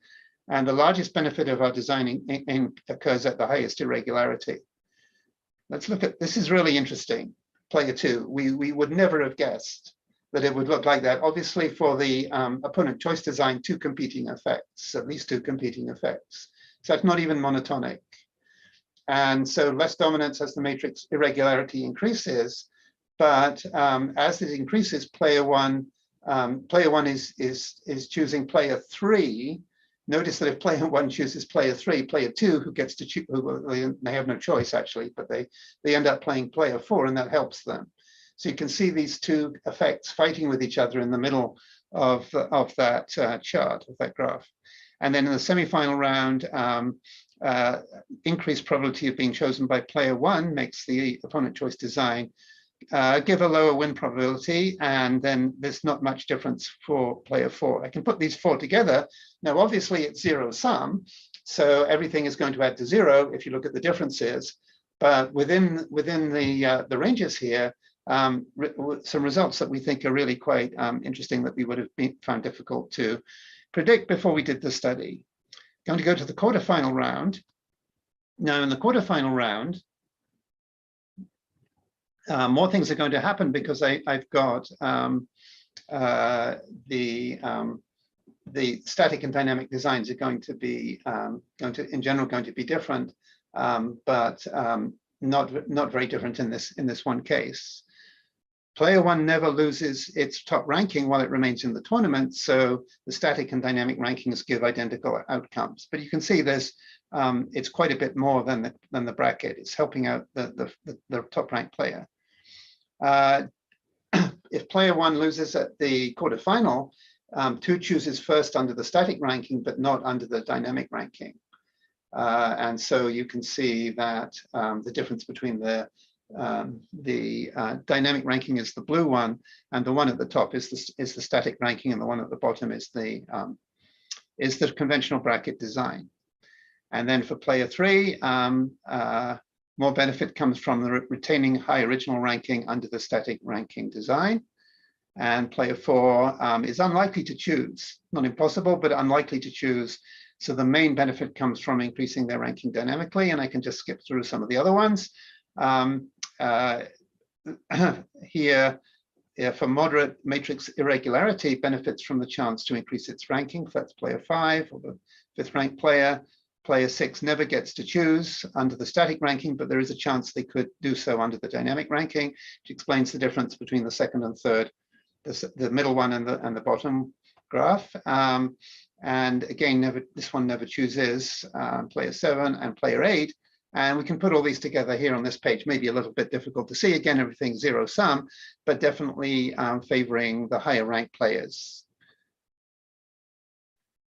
And the largest benefit of our design occurs at the highest irregularity. Let's look at, this is really interesting. Player 2, we would never have guessed that it would look like that. Obviously for the opponent choice design, two competing effects, at least two competing effects. So that's not even monotonic. And so less dominance as the matrix irregularity increases, but as it increases, player one is choosing player 3. Notice that if player 1 chooses player 3, player 2, who gets to choose, they have no choice actually, but they end up playing player 4, and that helps them. So you can see these two effects fighting with each other in the middle of that chart, of that graph. And then in the semifinal round, increased probability of being chosen by player 1 makes the opponent choice design give a lower win probability, and then there's not much difference for player 4. I can put these 4 together. Now, obviously, it's zero sum, so everything is going to add to 0 if you look at the differences. But within the ranges here, some results that we think are really quite interesting that we would have found difficult to predict before we did the study. Going to go to the quarterfinal round. Now, in the quarterfinal round, more things are going to happen because I've got the static and dynamic designs are going to be in general going to be different, but not very different in this one case. Player 1 never loses its top ranking while it remains in the tournament, so the static and dynamic rankings give identical outcomes. But you can see there's it's quite a bit more than the bracket. It's helping out the top ranked player. If player 1 loses at the quarterfinal, 2 chooses first under the static ranking, but not under the dynamic ranking. And so you can see that the difference between the dynamic ranking is the blue one, and the one at the top is the static ranking, and the one at the bottom is the conventional bracket design. And then for player 3, more benefit comes from the retaining high original ranking under the static ranking design. And player 4 is unlikely to choose, not impossible, but unlikely to choose. So the main benefit comes from increasing their ranking dynamically, and I can just skip through some of the other ones. Here, for moderate matrix irregularity, benefits from the chance to increase its ranking. That's player 5, or the 5th ranked player. Player 6 never gets to choose under the static ranking, but there is a chance they could do so under the dynamic ranking, which explains the difference between the second and third, the middle one and the bottom graph. And again, this one never chooses player 7 and player 8. And we can put all these together here on this page. Maybe a little bit difficult to see. Again, everything's zero sum, but definitely favoring the higher ranked players.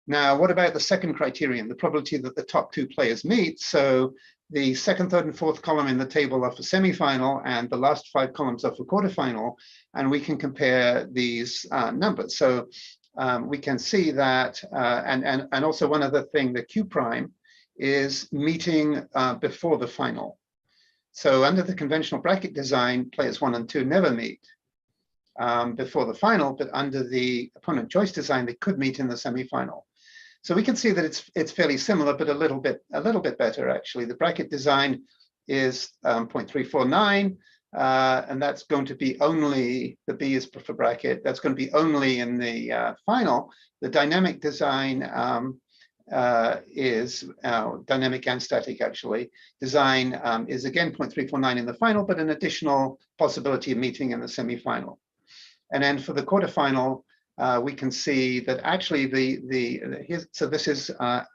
Now, what about the second criterion, the probability that the top 2 players meet? So the second, third, and fourth column in the table are for semifinal, and the last 5 columns are for quarterfinal, and we can compare these numbers. So we can see that, and also one other thing, the Q prime is meeting before the final. So under the conventional bracket design, players 1 and 2 never meet before the final, but under the opponent choice design, they could meet in the semifinal. So we can see that it's fairly similar, but a little bit better actually. The bracket design is 0.349, and that's going to be only, the B is for bracket, that's going to be only in the final. The dynamic design is dynamic and static actually. Design is again 0.349 in the final, but an additional possibility of meeting in the semifinal. And then for the quarterfinal, we can see that actually so this is a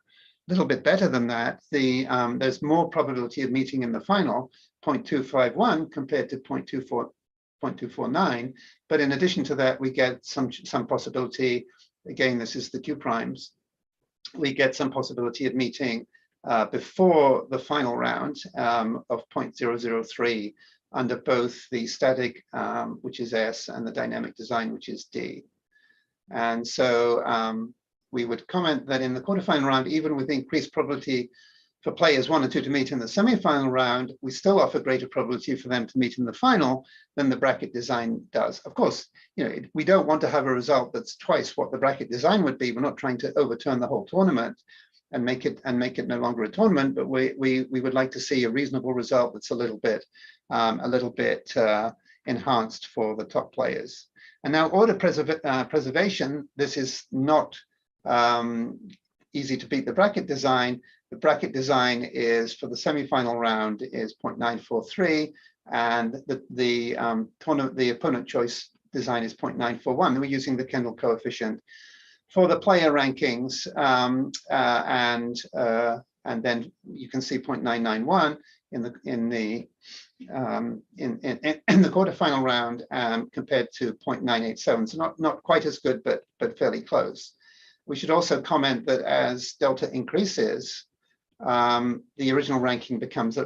little bit better than that. There's more probability of meeting in the final, 0.251 compared to 0.249. But in addition to that, we get some possibility. Again, this is the Q primes. We get some possibility of meeting before the final round of 0.003 under both the static, which is S, and the dynamic design, which is D. And so we would comment that in the quarterfinal round, even with increased probability for players 1 and 2 to meet in the semi-final round, we still offer greater probability for them to meet in the final than the bracket design does. Of course, we don't want to have a result that's twice what the bracket design would be. We're not trying to overturn the whole tournament and make it no longer a tournament, but we would like to see a reasonable result that's a little bit enhanced for the top players. And now order preservation, this is not easy to beat the bracket design. The bracket design is for the semi-final round is 0.943, and the opponent choice design is 0.941. We're using the Kendall coefficient for the player rankings, and then you can see 0.991 in the quarterfinal round compared to 0.987. So not quite as good, but fairly close. We should also comment that as delta increases, the original ranking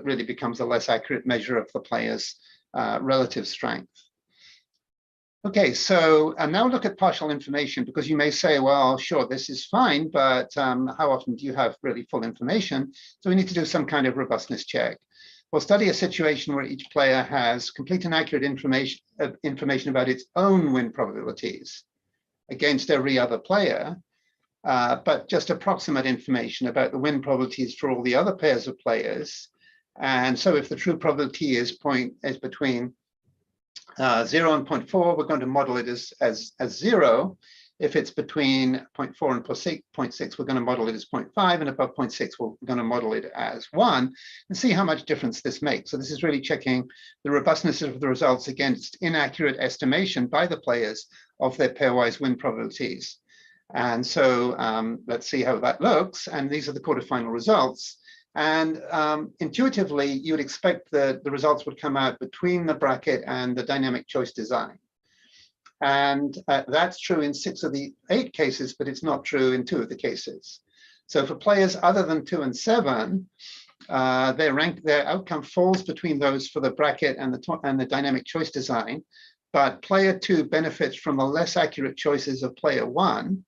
really becomes a less accurate measure of the player's relative strength. Okay, so now look at partial information, because you may say, well, sure, this is fine, but how often do you have really full information? So we need to do some kind of robustness check. We'll study a situation where each player has complete and accurate information about its own win probabilities against every other player, but just approximate information about the win probabilities for all the other pairs of players. And so if the true probability is between 0 and 0.4, we're going to model it as 0. If it's between 0.4 and 0.6, we're going to model it as 0.5, and above 0.6, we're going to model it as 1, and see how much difference this makes. So this is really checking the robustness of the results against inaccurate estimation by the players of their pairwise win probabilities. And so let's see how that looks. And these are the quarterfinal results. And intuitively, you would expect that the results would come out between the bracket and the dynamic choice design. And that's true in 6 of the 8 cases, but it's not true in 2 of the cases. So for players other than 2 and 7, their outcome falls between those for the bracket and the dynamic choice design. But player 2 benefits from the less accurate choices of player 1.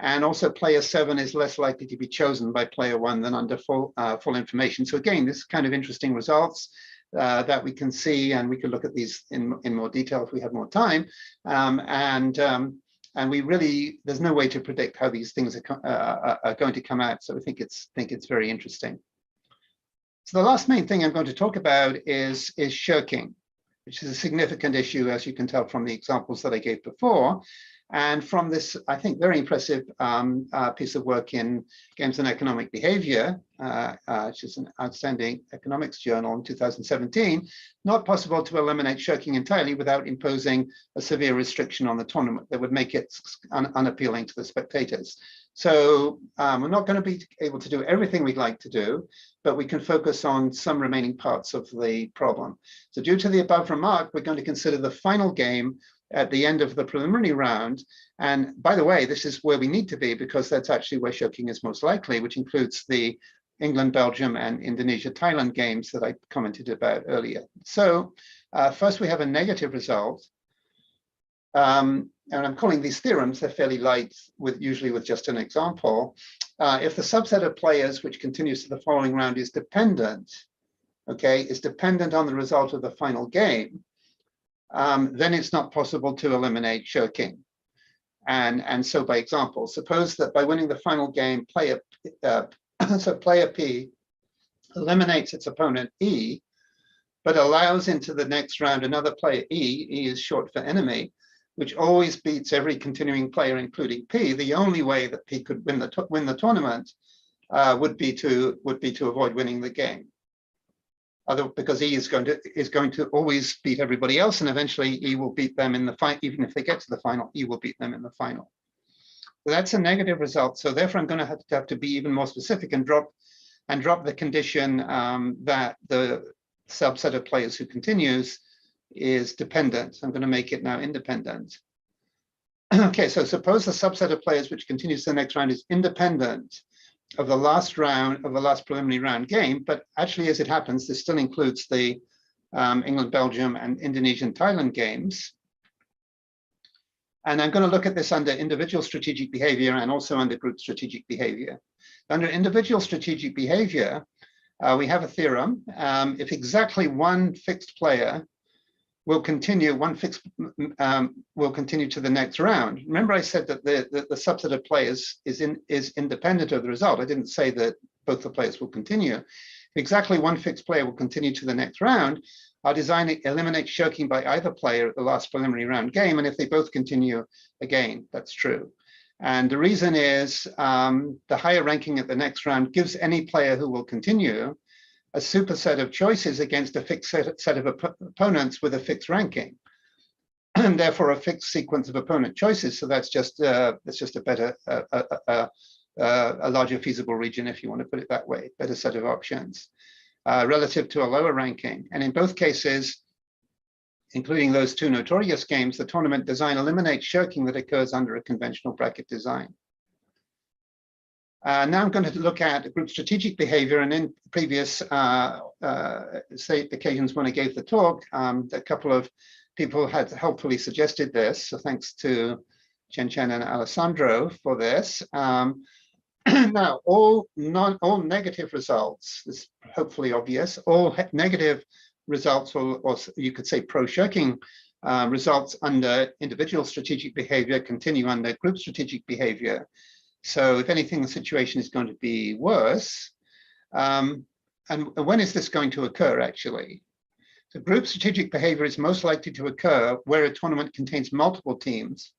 And also player 7 is less likely to be chosen by player 1 than under full information. So again, this is kind of interesting results that we can see, and we can look at these in more detail if we have more time. And we really, there's no way to predict how these things are going to come out. So I think it's very interesting. So the last main thing I'm going to talk about is shirking, which is a significant issue, as you can tell from the examples that I gave before. And from this, I think, very impressive piece of work in Games and Economic Behavior, which is an outstanding economics journal in 2017, not possible to eliminate shirking entirely without imposing a severe restriction on the tournament that would make it unappealing to the spectators. So we're not going to be able to do everything we'd like to do, but we can focus on some remaining parts of the problem. So due to the above remark, we're going to consider the final game at the end of the preliminary round. And by the way, this is where we need to be, because that's actually where shirking is most likely, which includes the England, Belgium, and Indonesia, Thailand games that I commented about earlier. So first we have a negative result. And I'm calling these theorems, they're fairly light, usually with just an example. If the subset of players which continues to the following round is dependent, okay, is dependent on the result of the final game, then it's not possible to eliminate shirking. And so by example, suppose that by winning the final game, player P eliminates its opponent E, but allows into the next round another player E. E is short for enemy, which always beats every continuing player, including P. The only way that P could win the tournament would be to avoid winning the game. Because E is going to always beat everybody else, and eventually E will beat them in the final. Even if they get to the final, E will beat them in the final. So that's a negative result. So therefore, I'm going to have to be even more specific and drop the condition that the subset of players who continues is dependent. I'm going to make it now independent. Okay, so suppose the subset of players which continues to the next round is independent of the last round, of the last preliminary round game, but actually, as it happens, this still includes the England, Belgium, and Indonesian, Thailand games. And I'm going to look at this under individual strategic behavior and also under group strategic behavior. Under individual strategic behavior, we have a theorem. If exactly one fixed player will continue, will continue to the next round. Remember, I said that the subset of players is independent of the result. I didn't say that both the players will continue. If exactly one fixed player will continue to the next round, our design eliminates shirking by either player at the last preliminary round game. And if they both continue, again, that's true. And the reason is the higher ranking at the next round gives any player who will continue a superset of choices against a fixed set of opponents with a fixed ranking, and therefore a fixed sequence of opponent choices. So that's just a better, a larger feasible region, if you want to put it that way, better set of options relative to a lower ranking. And in both cases, including those two notorious games, the tournament design eliminates shirking that occurs under a conventional bracket design. Now I'm going to look at group strategic behavior, and in previous occasions when I gave the talk, a couple of people had helpfully suggested this. So thanks to Chen Chen and Alessandro for this. Now, all negative results, this is hopefully obvious, all negative results, or you could say pro-shirking results under individual strategic behavior continue under group strategic behavior. So if anything, the situation is going to be worse. And when is this going to occur, actually? So group strategic behavior is most likely to occur where a tournament contains multiple teams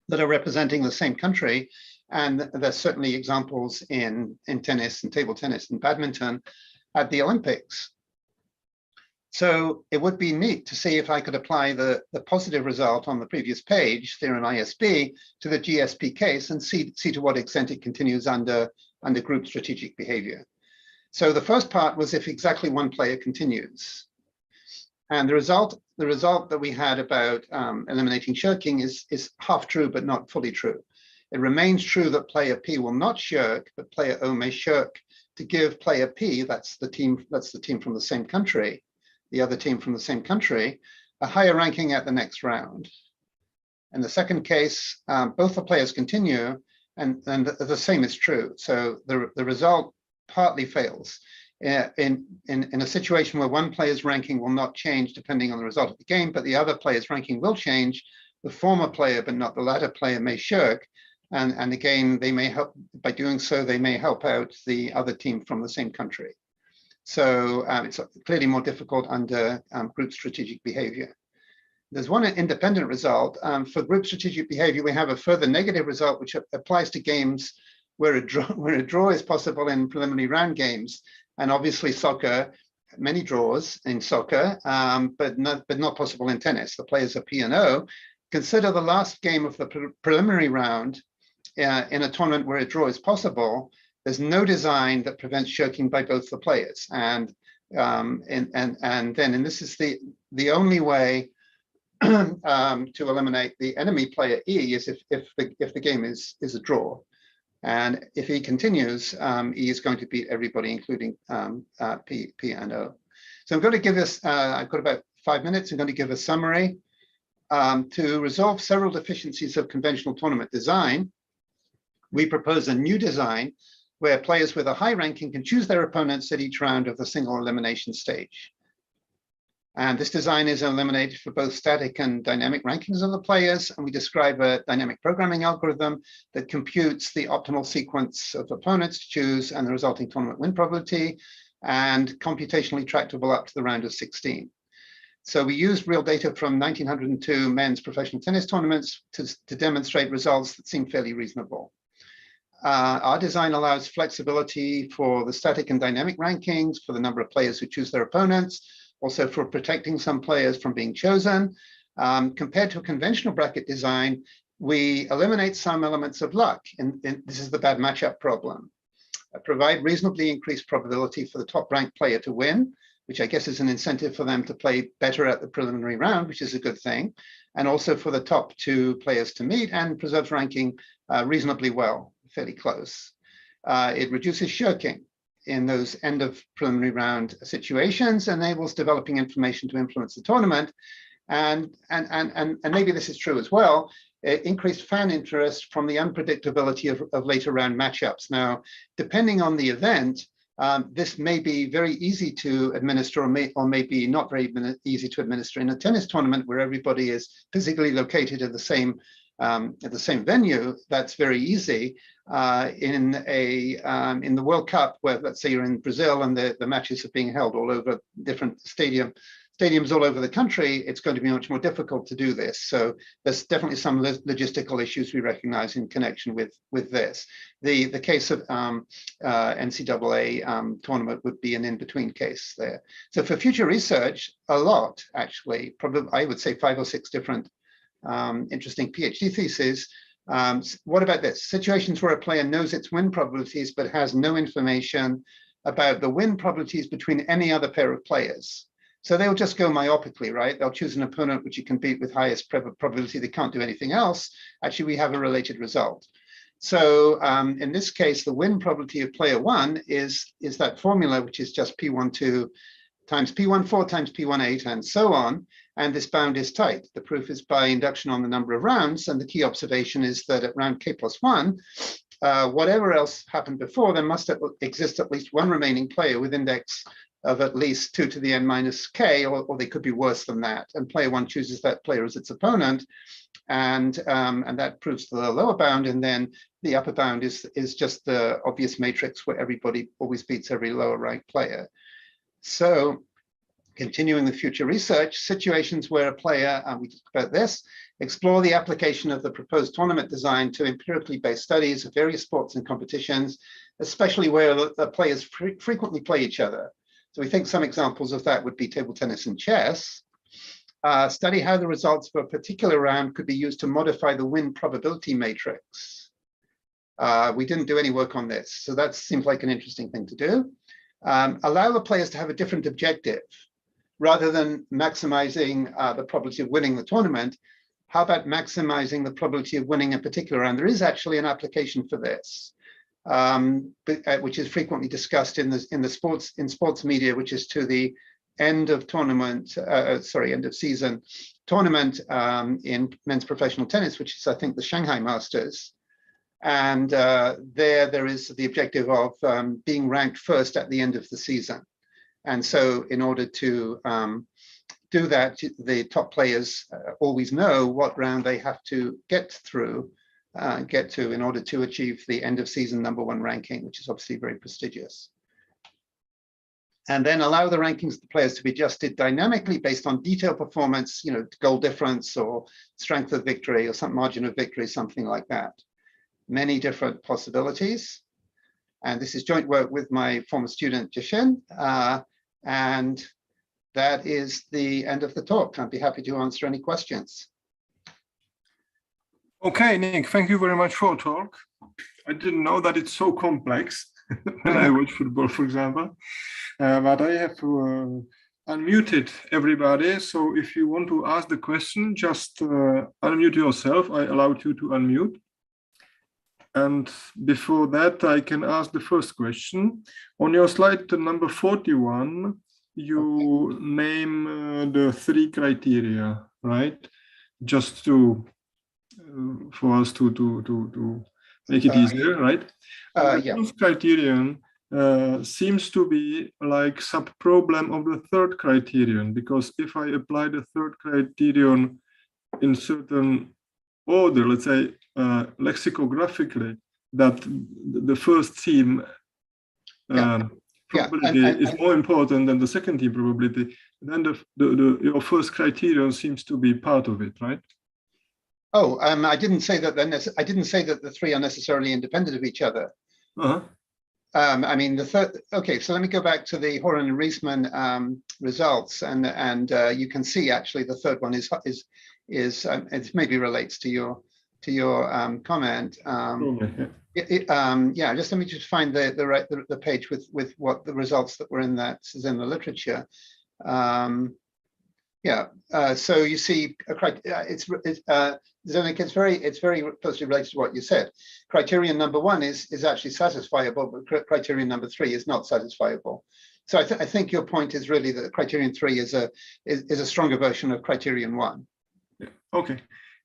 that are representing the same country. And there's certainly examples in tennis and table tennis and badminton at the Olympics. So it would be neat to see if I could apply the positive result on the previous page, theorem ISB, to the GSP case and see to what extent it continues under group strategic behavior. So the first part was if exactly one player continues. And the result that we had about eliminating shirking is half true, but not fully true. It remains true that player P will not shirk, but player O may shirk to give player P, that's the team from the same country, the other team from the same country, a higher ranking at the next round. In the second case, both the players continue, and the same is true. So the result partly fails. In a situation where one player's ranking will not change depending on the result of the game, but the other player's ranking will change, the former player, but not the latter player, may shirk. And again, they may help, by doing so, they may help out the other team from the same country. So it's clearly more difficult under group strategic behavior. There's one independent result. For group strategic behavior, we have a further negative result, which applies to games where a draw is possible in preliminary round games. And obviously soccer, many draws in soccer, but not possible in tennis. The players are P and O. Consider the last game of the preliminary round in a tournament where a draw is possible. There's no design that prevents shirking by both the players, and this is the only way to eliminate the enemy player E is if the game is a draw, and if he continues, E is going to beat everybody, including P and O. So I'm going to give us. I've got about 5 minutes. I'm going to give a summary to resolve several deficiencies of conventional tournament design. We propose a new design where players with a high ranking can choose their opponents at each round of the single elimination stage. And this design is eliminated for both static and dynamic rankings of the players. And we describe a dynamic programming algorithm that computes the optimal sequence of opponents to choose and the resulting tournament win probability, and computationally tractable up to the round of 16. So we used real data from 1902 men's professional tennis tournaments to demonstrate results that seem fairly reasonable. Our design allows flexibility for the static and dynamic rankings, for the number of players who choose their opponents, also for protecting some players from being chosen. Compared to a conventional bracket design, we eliminate some elements of luck, and this is the bad matchup problem. Provide reasonably increased probability for the top-ranked player to win, which I guess is an incentive for them to play better at the preliminary round, which is a good thing, and also for the top two players to meet, and preserves ranking reasonably well, fairly close. It reduces shirking in those end of preliminary round situations, enables developing information to influence the tournament, and maybe this is true as well. increased fan interest from the unpredictability of later round matchups. Now, depending on the event, this may be very easy to administer, or maybe not very easy to administer. In a tennis tournament where everybody is physically located at the same venue, that's very easy. In the World Cup, where let's say you're in Brazil and the matches are being held all over different stadiums all over the country, it's going to be much more difficult to do this. So there's definitely some logistical issues we recognize in connection with this. The case of NCAA tournament would be an in-between case there. So for future research, a lot actually, probably I would say 5 or 6 different interesting PhD theses. What about this? Situations where a player knows its win probabilities but has no information about the win probabilities between any other pair of players. So they'll just go myopically, right? They'll choose an opponent which you can beat with highest probability. They can't do anything else. Actually, we have a related result. So in this case, the win probability of player 1 is that formula, which is just P12 times P14 times P18 and so on. And this bound is tight. The proof is by induction on the number of rounds. And the key observation is that at round K+1, whatever else happened before, there must exist at least one remaining player with index of at least 2 to the n minus k, or they could be worse than that. And player 1 chooses that player as its opponent, and that proves the lower bound. And then the upper bound is just the obvious matrix where everybody always beats every lower ranked player. So continuing with future research, situations where a player, we talked about this, explore the application of the proposed tournament design to empirically based studies of various sports and competitions, especially where the players frequently play each other. So we think some examples of that would be table tennis and chess. Study how the results of a particular round could be used to modify the win probability matrix. We didn't do any work on this, so that seems like an interesting thing to do. Allow the players to have a different objective. Rather than maximizing the probability of winning the tournament, how about maximizing the probability of winning a particular round? There is actually an application for this, which is frequently discussed in sports media, which is to the end of season tournament in men's professional tennis, which is, I think, the Shanghai Masters. And there is the objective of being ranked first at the end of the season. And so in order to do that, the top players always know what round they have to get to in order to achieve the end of season #1 ranking, which is obviously very prestigious. And then allow the rankings of the players to be adjusted dynamically based on detailed performance, goal difference or strength of victory or some margin of victory, something like that. Many different possibilities. And this is joint work with my former student, Jishin. And that is the end of the talk. I'd be happy to answer any questions. Okay, Nick, thank you very much for talk. I didn't know that it's so complex when I watch football, for example. But I have unmuted everybody. So if you want to ask the question, just unmute yourself. I allowed you to unmute. And before that, I can ask the first question. On your slide number 41, you name the 3 criteria, right? Just to for us to make it easier, right? Yeah. This criterion seems to be like sub-problem of the 3rd criterion, because if I apply the 3rd criterion in certain order, let's say lexicographically, that the first team probability is more important than the second team probability, then your first criterion seems to be part of it, right? Oh, I didn't say that. I didn't say that the 3 are necessarily independent of each other. I mean, the third. Okay, so let me go back to the Horan and Reisman results, and you can see actually the 3rd one is it maybe relates to your comment. Yeah, just let me just find the page with what the results that were in that is in the literature. So you see, Zenik, it's very closely related to what you said. Criterion #1 is actually satisfiable, but criterion #3 is not satisfiable. So I think your point is really that criterion 3 is a stronger version of criterion 1. Okay.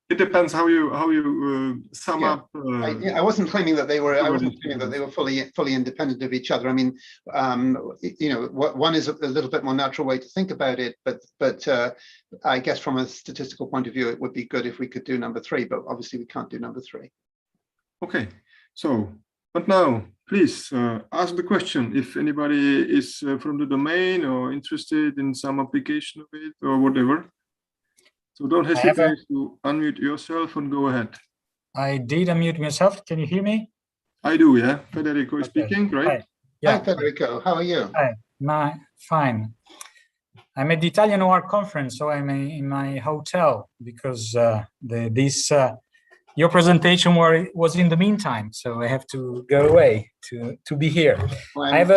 it depends how you sum Yeah. up. I wasn't claiming that they were. I wasn't claiming that they were fully independent of each other. I mean, one is a little bit more natural way to think about it, but I guess from a statistical point of view, it would be good if we could do number 3. But obviously, we can't do number 3. Okay. So, but now, please ask the question if anybody is from the domain or interested in some application of it or whatever. So don't hesitate to unmute yourself and go ahead. I did unmute myself. Can you hear me? I do, yeah. Federico is speaking, right? Hi. Yeah. Hi, Federico. How are you? Hi. Fine. I'm at the Italian OR conference, so I'm in my hotel because your presentation was in the meantime, so I have to go away to be here. Well, I have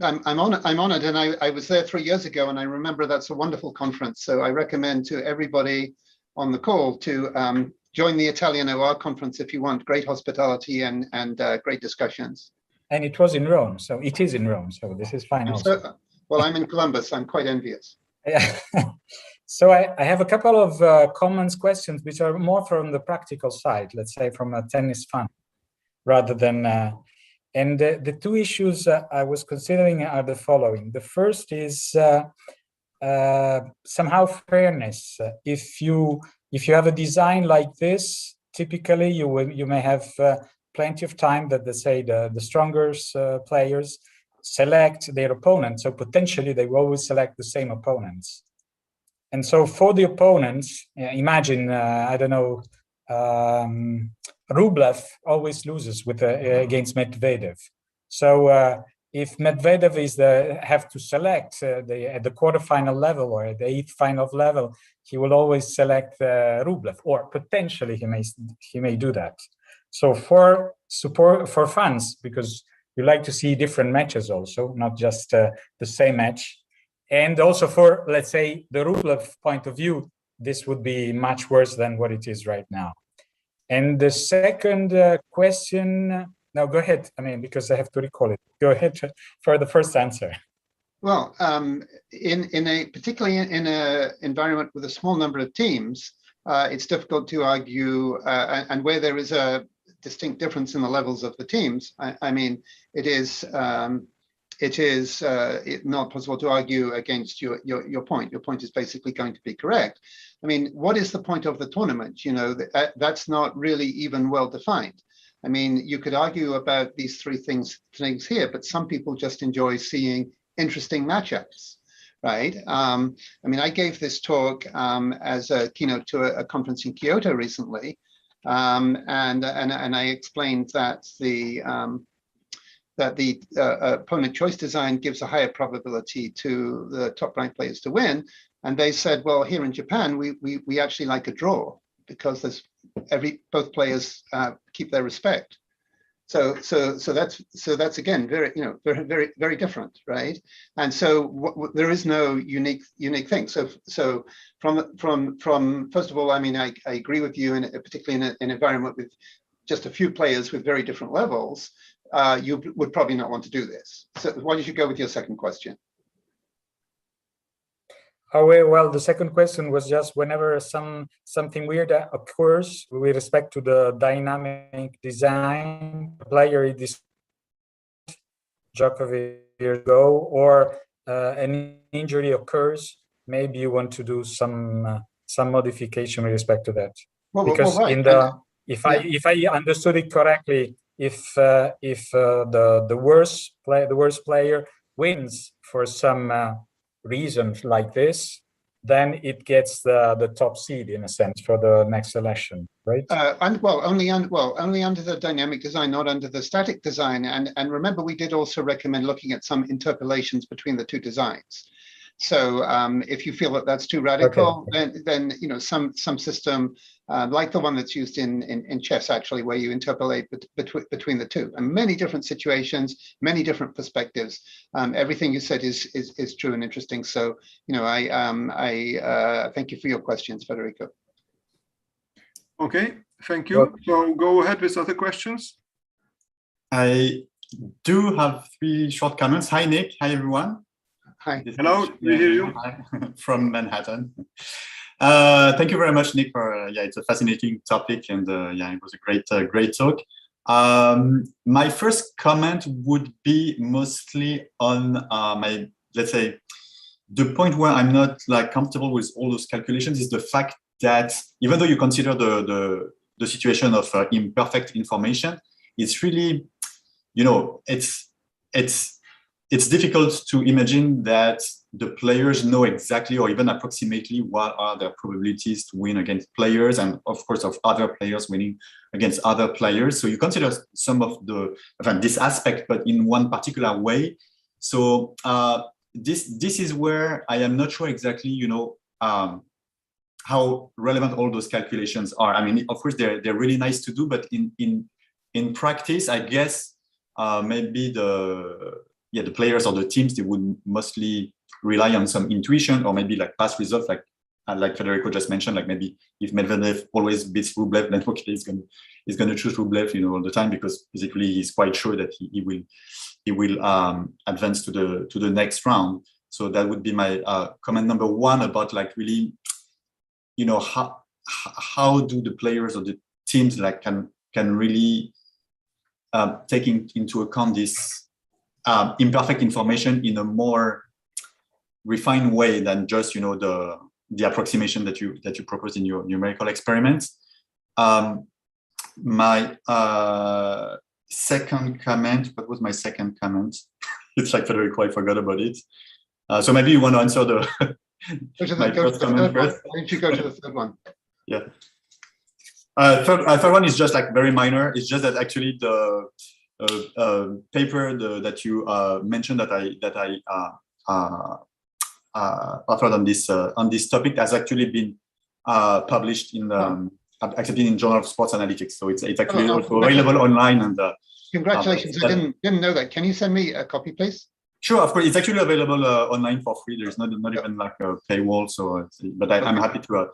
I'm honored, and I was there 3 years ago, and I remember that's a wonderful conference. So I recommend to everybody on the call to join the Italian OR conference if you want great hospitality and great discussions. And it was in Rome, so it is in Rome, so this is fine also. Well, I'm in Columbus. I'm quite envious. Yeah. So I have a couple of comments, questions, which are more from the practical side, let's say from a tennis fan, rather than. And the two issues I was considering are the following. The first is somehow fairness. If you have a design like this, typically you may have plenty of time that the stronger players select their opponents. So potentially they will always select the same opponents. And so for the opponents, imagine, I don't know, Rublev always loses against Medvedev. So if Medvedev have to select at the quarterfinal level or at the 8th final level, he will always select Rublev, or potentially he may do that. So for fans, because you like to see different matches also, not just the same match, and also for, let's say, the Rublev point of view, this would be much worse than what it is right now. And the second question, now go ahead, I mean, because I have to recall it. Go ahead for the first answer. Well, particularly in an environment with a small number of teams, it's difficult to argue, and where there is a distinct difference in the levels of the teams. I mean, it is not possible to argue against your point. Your point is basically going to be correct. I mean, what is the point of the tournament? You know, that's not really even well defined. I mean, you could argue about these three things here, but some people just enjoy seeing interesting matchups, right? I mean, I gave this talk as a keynote to a conference in Kyoto recently, and I explained that the opponent choice design gives a higher probability to the top ranked players to win. And they said, well, here in Japan, we actually like a draw because there's both players keep their respect. So that's again very different, right? And so there is no unique thing. So from first of all, I mean, I agree with you, particularly in an environment with just a few players with very different levels, you would probably not want to do this. So why don't you go with your second question? Oh, well, the second question was just whenever something weird occurs with respect to the dynamic design, player is Djokovic go, or an injury occurs, maybe you want to do some modification with respect to that. Well, because right. in the if I understood it correctly, if the worst player wins for some reason like this, then it gets the top seed in a sense for the next selection, right? Only under the dynamic design, not under the static design. And remember, we did also recommend looking at some interpolations between the two designs. So if you feel that that's too radical, okay, then you know some system like the one that's used in chess, actually, where you interpolate between the two, and many different situations, many different perspectives. Everything you said is true and interesting. So you know, I thank you for your questions, Federico. Okay, thank you. So go ahead with other questions. I do have 3 short comments. Hi, Nick. Hi, everyone. Hi. Hello, we hear you. From Manhattan. Thank you very much, Nick, for yeah, it's a fascinating topic, and yeah, it was a great talk. My first comment would be mostly on my, let's say, the point where I'm not like comfortable with all those calculations is the fact that even though you consider the situation of imperfect information, it's really, you know, it's difficult to imagine that the players know exactly or even approximately what are their probabilities to win against players, and of course of other players winning against other players. So you consider some of this aspect, but in one particular way. So this is where I am not sure exactly, you know, how relevant all those calculations are. I mean, of course, they're really nice to do, but in practice, I guess maybe the players or the teams, they would mostly rely on some intuition or maybe like past results, like Federico just mentioned, like maybe if Medvedev always beats Rublev, then okay, he's going to choose Rublev, you know, all the time, because basically he's quite sure that he will advance to the next round. So that would be my comment number one about like really, you know, how do the players or the teams like can really take into account this imperfect information in a more refined way than just, you know, the approximation that you proposed in your numerical experiments. My second comment, what was my second comment? It's like Federico, I forgot about it. So maybe you want to answer my first comment first. Why don't you go to the third one? Yeah. Third one is just like very minor. It's just that actually the paper that you mentioned that I authored on this topic has actually been published in actually in Journal of Sports Analytics. So it's actually also available online. And congratulations! I didn't know that. Can you send me a copy, please? Sure, of course. It's actually available online for free. There's not even like a paywall. So, but I'm happy to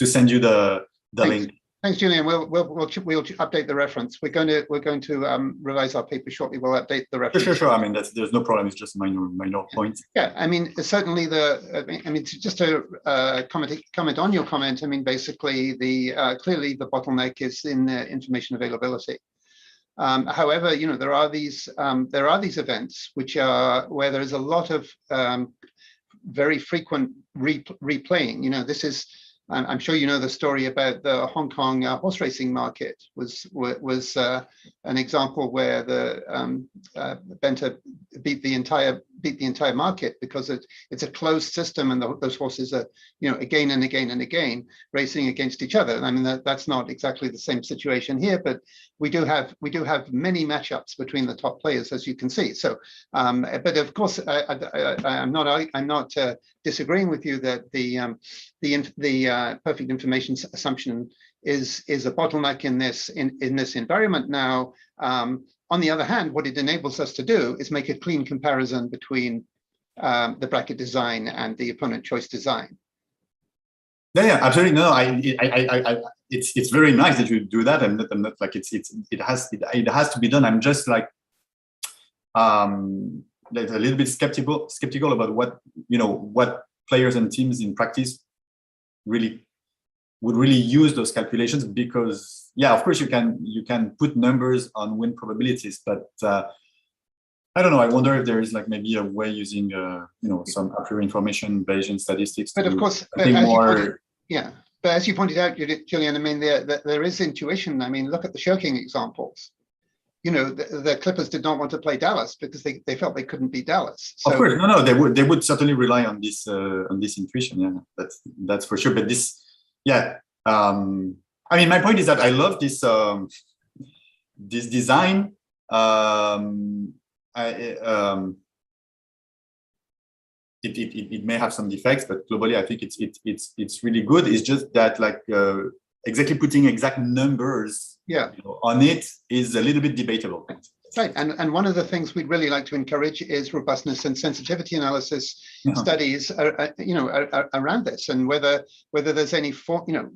send you the link. Thanks, Julian. We'll update the reference. We're going to revise our paper shortly. We'll update the reference. Sure. I mean, there's no problem. It's just minor points. Yeah, I mean, certainly just to comment on your comment. I mean, basically, clearly the bottleneck is in information availability. However, you know, there are these events where there is a lot of very frequent replaying. You know, this is. I'm sure you know the story about the Hong Kong horse racing market was an example where the Benta beat the entire market because it's a closed system, and those horses are, you know, again and again and again racing against each other. I mean, that's not exactly the same situation here, but we do have many matchups between the top players, as you can see. So, but of course, I'm not disagreeing with you that the perfect information assumption is a bottleneck in this environment now. On the other hand, what it enables us to do is make a clean comparison between the bracket design and the opponent choice design. Yeah, absolutely. No, it's very nice that you do that. I'm not like it has to be done. I'm just like a little bit skeptical about what players and teams in practice would really use those calculations, because yeah, of course you can put numbers on win probabilities, but I don't know. I wonder if there is like maybe a way using some a priori information Bayesian statistics. But of course, but as you pointed out, Julian, I mean there is intuition. I mean, look at the Shirking examples. You know, the Clippers did not want to play Dallas because they felt they couldn't beat Dallas. So, of course, no, they would certainly rely on this intuition. Yeah, that's for sure. But this, yeah, I mean, my point is that I love this this design. It may have some defects, but globally, I think it's really good. It's just that like exactly putting exact numbers on it is a little bit debatable. Right, and one of the things we'd really like to encourage is robustness and sensitivity analysis studies, around this, and whether there's any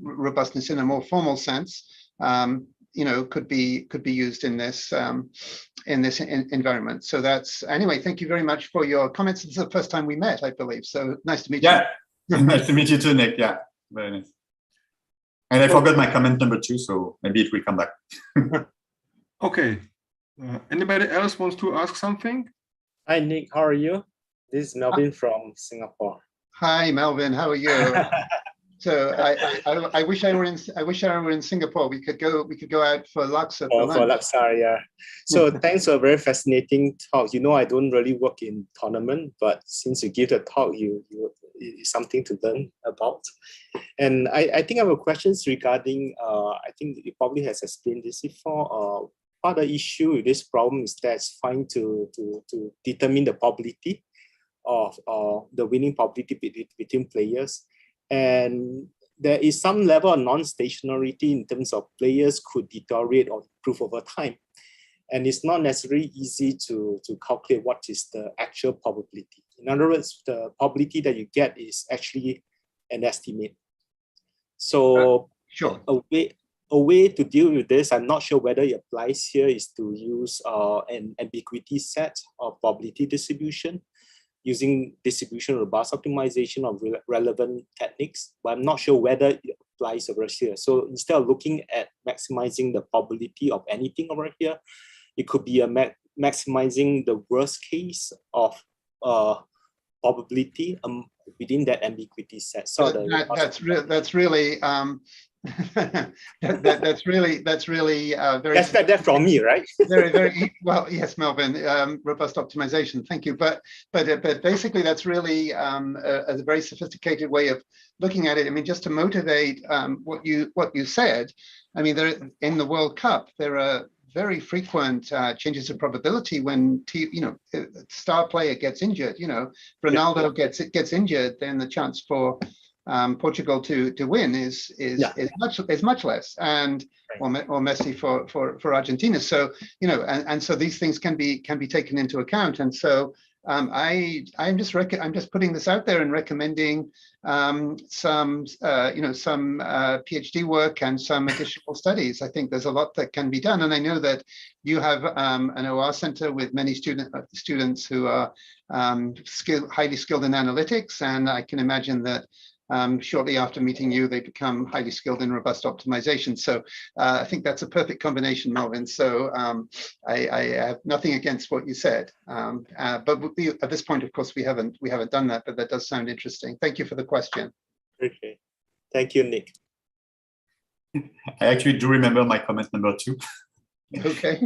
robustness in a more formal sense, could be used in this environment. So that's, anyway, thank you very much for your comments. It's the first time we met, I believe. So nice to meet you. Nice to meet you too, Nick. Yeah, very nice. And I forgot my comment number 2, so maybe it will come back. Okay. Anybody else wants to ask something? Hi, Nick. How are you? This is Melvin from Singapore. Hi, Melvin. How are you? So I wish I were in Singapore. We could go out for laksa for lunch. For laksa, yeah. So thanks for a very fascinating talk. You know, I don't really work in tournament, but since you give the talk, it's something to learn about. And I think I have questions regarding. I think you probably has explained this before. Part of the issue with this problem is that it's trying to determine the probability of the winning probability between players. And there is some level of non-stationarity in terms of players could deteriorate or improve over time. And it's not necessarily easy to calculate what is the actual probability. In other words, the probability that you get is actually an estimate. So sure. A way to deal with this, I'm not sure whether it applies here, is to use an ambiguity set of probability distribution using distribution robust optimization of relevant techniques, but I'm not sure whether it applies over here. So instead of looking at maximizing the probability of anything over here, it could be maximizing the worst case of probability within that ambiguity set. So that's really that's really very. Expect that from me, right? very well. Yes, Melvin. Robust optimization. Thank you. But basically, that's really a very sophisticated way of looking at it. I mean, just to motivate what you said. I mean, there in the World Cup there are very frequent changes of probability when star player gets injured. You know, Ronaldo gets injured, then the chance for Portugal to win is much less, and or Messi for Argentina. So and so these things can be taken into account. And so I'm just putting this out there and recommending some PhD work and some additional studies. I think there's a lot that can be done, and I know that you have an OR center with many students who are highly skilled in analytics, and I can imagine that shortly after meeting you, they become highly skilled in robust optimization. So I think that's a perfect combination, Melvin. So I have nothing against what you said, but at this point, of course, we haven't done that. But that does sound interesting. Thank you for the question. Okay, thank you, Nick. I actually do remember my comment number 2. Okay.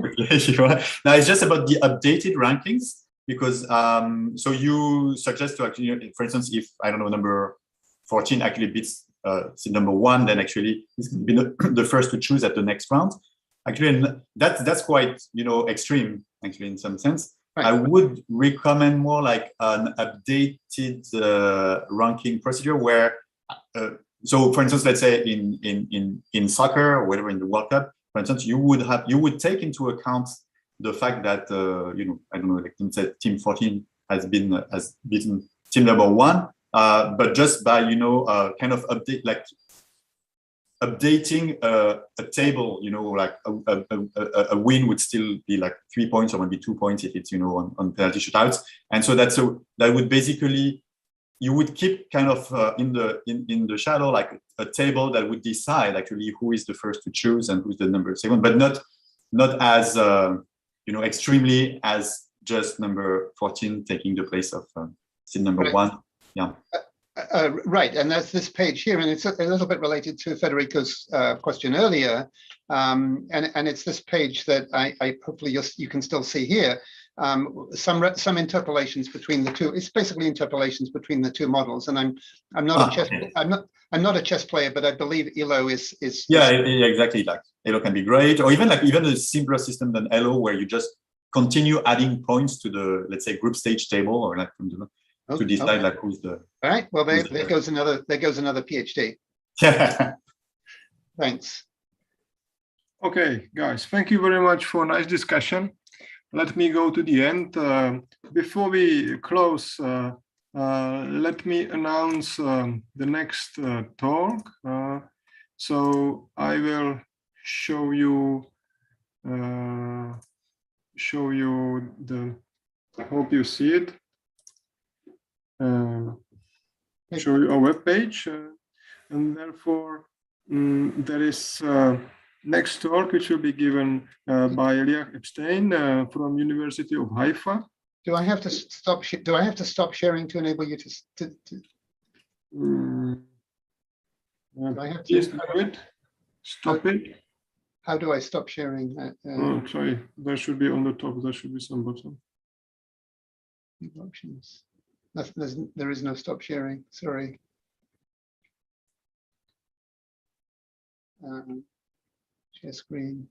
Now it's just about the updated rankings, because so you suggest to actually, for instance, if I don't know, number 14 actually beats number 1, then actually he's going to be the first to choose at the next round. Actually, that's quite extreme actually in some sense. Right. I would recommend more like an updated ranking procedure where so for instance, let's say in soccer or whatever, in the World Cup, for instance, you would take into account the fact that I don't know, like team 14 has beaten team number 1. But just by kind of updating a table, like a win would still be like 3 points or maybe 2 points if it's on penalty shootouts, and so that would basically, you would keep kind of in the shadow like a table that would decide actually who is the first to choose and who's the number 7, but not as extremely as just number 14 taking the place of team number 1. Yeah. Right, and that's this page here, and it's a little bit related to Federico's question earlier, and it's this page that I hopefully you can still see here. Some interpolations between the two. It's basically interpolations between the two models, and I'm not a chess player, but I believe ELO is exactly. Like ELO can be great, or even a simpler system than ELO, where you just continue adding points to the, let's say, group stage table, or like from the to decide like who's the. All right. Well, there goes another PhD. Thanks. Okay, guys. Thank you very much for a nice discussion. Let me go to the end. Before we close, let me announce the next talk. So I will show you the. I hope you see it. show you our webpage, and therefore there is next talk which will be given by Eliach Epstein from University of Haifa. Do I have to stop? Do I have to stop sharing to enable you to? Do I have Please to? do it. Stop it. How do I stop sharing? Oh, sorry. There should be on the top. There should be some button. Options. There is no stop sharing. Sorry. Share screen.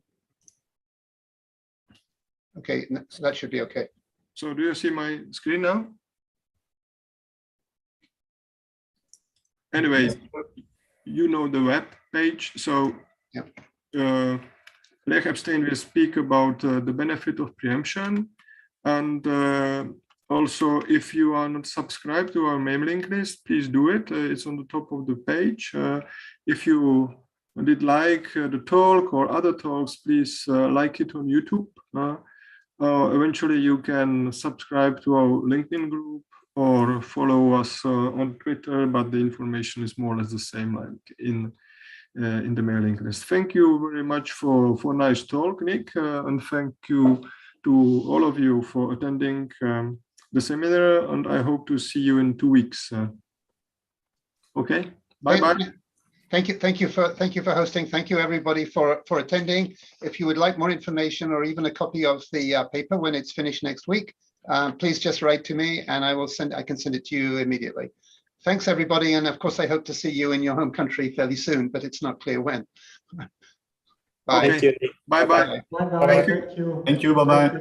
Okay, so that should be okay. So do you see my screen now? Anyway, you know the web page. So Eliach Epstein will speak about the benefit of preemption. And also, if you are not subscribed to our mailing list, please do it. It's on the top of the page. If you did like the talk or other talks, please like it on YouTube. Eventually, you can subscribe to our LinkedIn group or follow us on Twitter, but the information is more or less the same like in the mailing list. Thank you very much for a nice talk, Nick, and thank you to all of you for attending the seminar, and I hope to see you in 2 weeks. Okay, bye-bye. Thank you for hosting. Thank you everybody for attending. If you would like more information or even a copy of the paper when it's finished next week, please just write to me and I can send it to you immediately. Thanks everybody, and of course I hope to see you in your home country fairly soon, but it's not clear when. Bye. Okay. Bye-bye. Bye-bye. Thank you. Thank you. Bye-bye.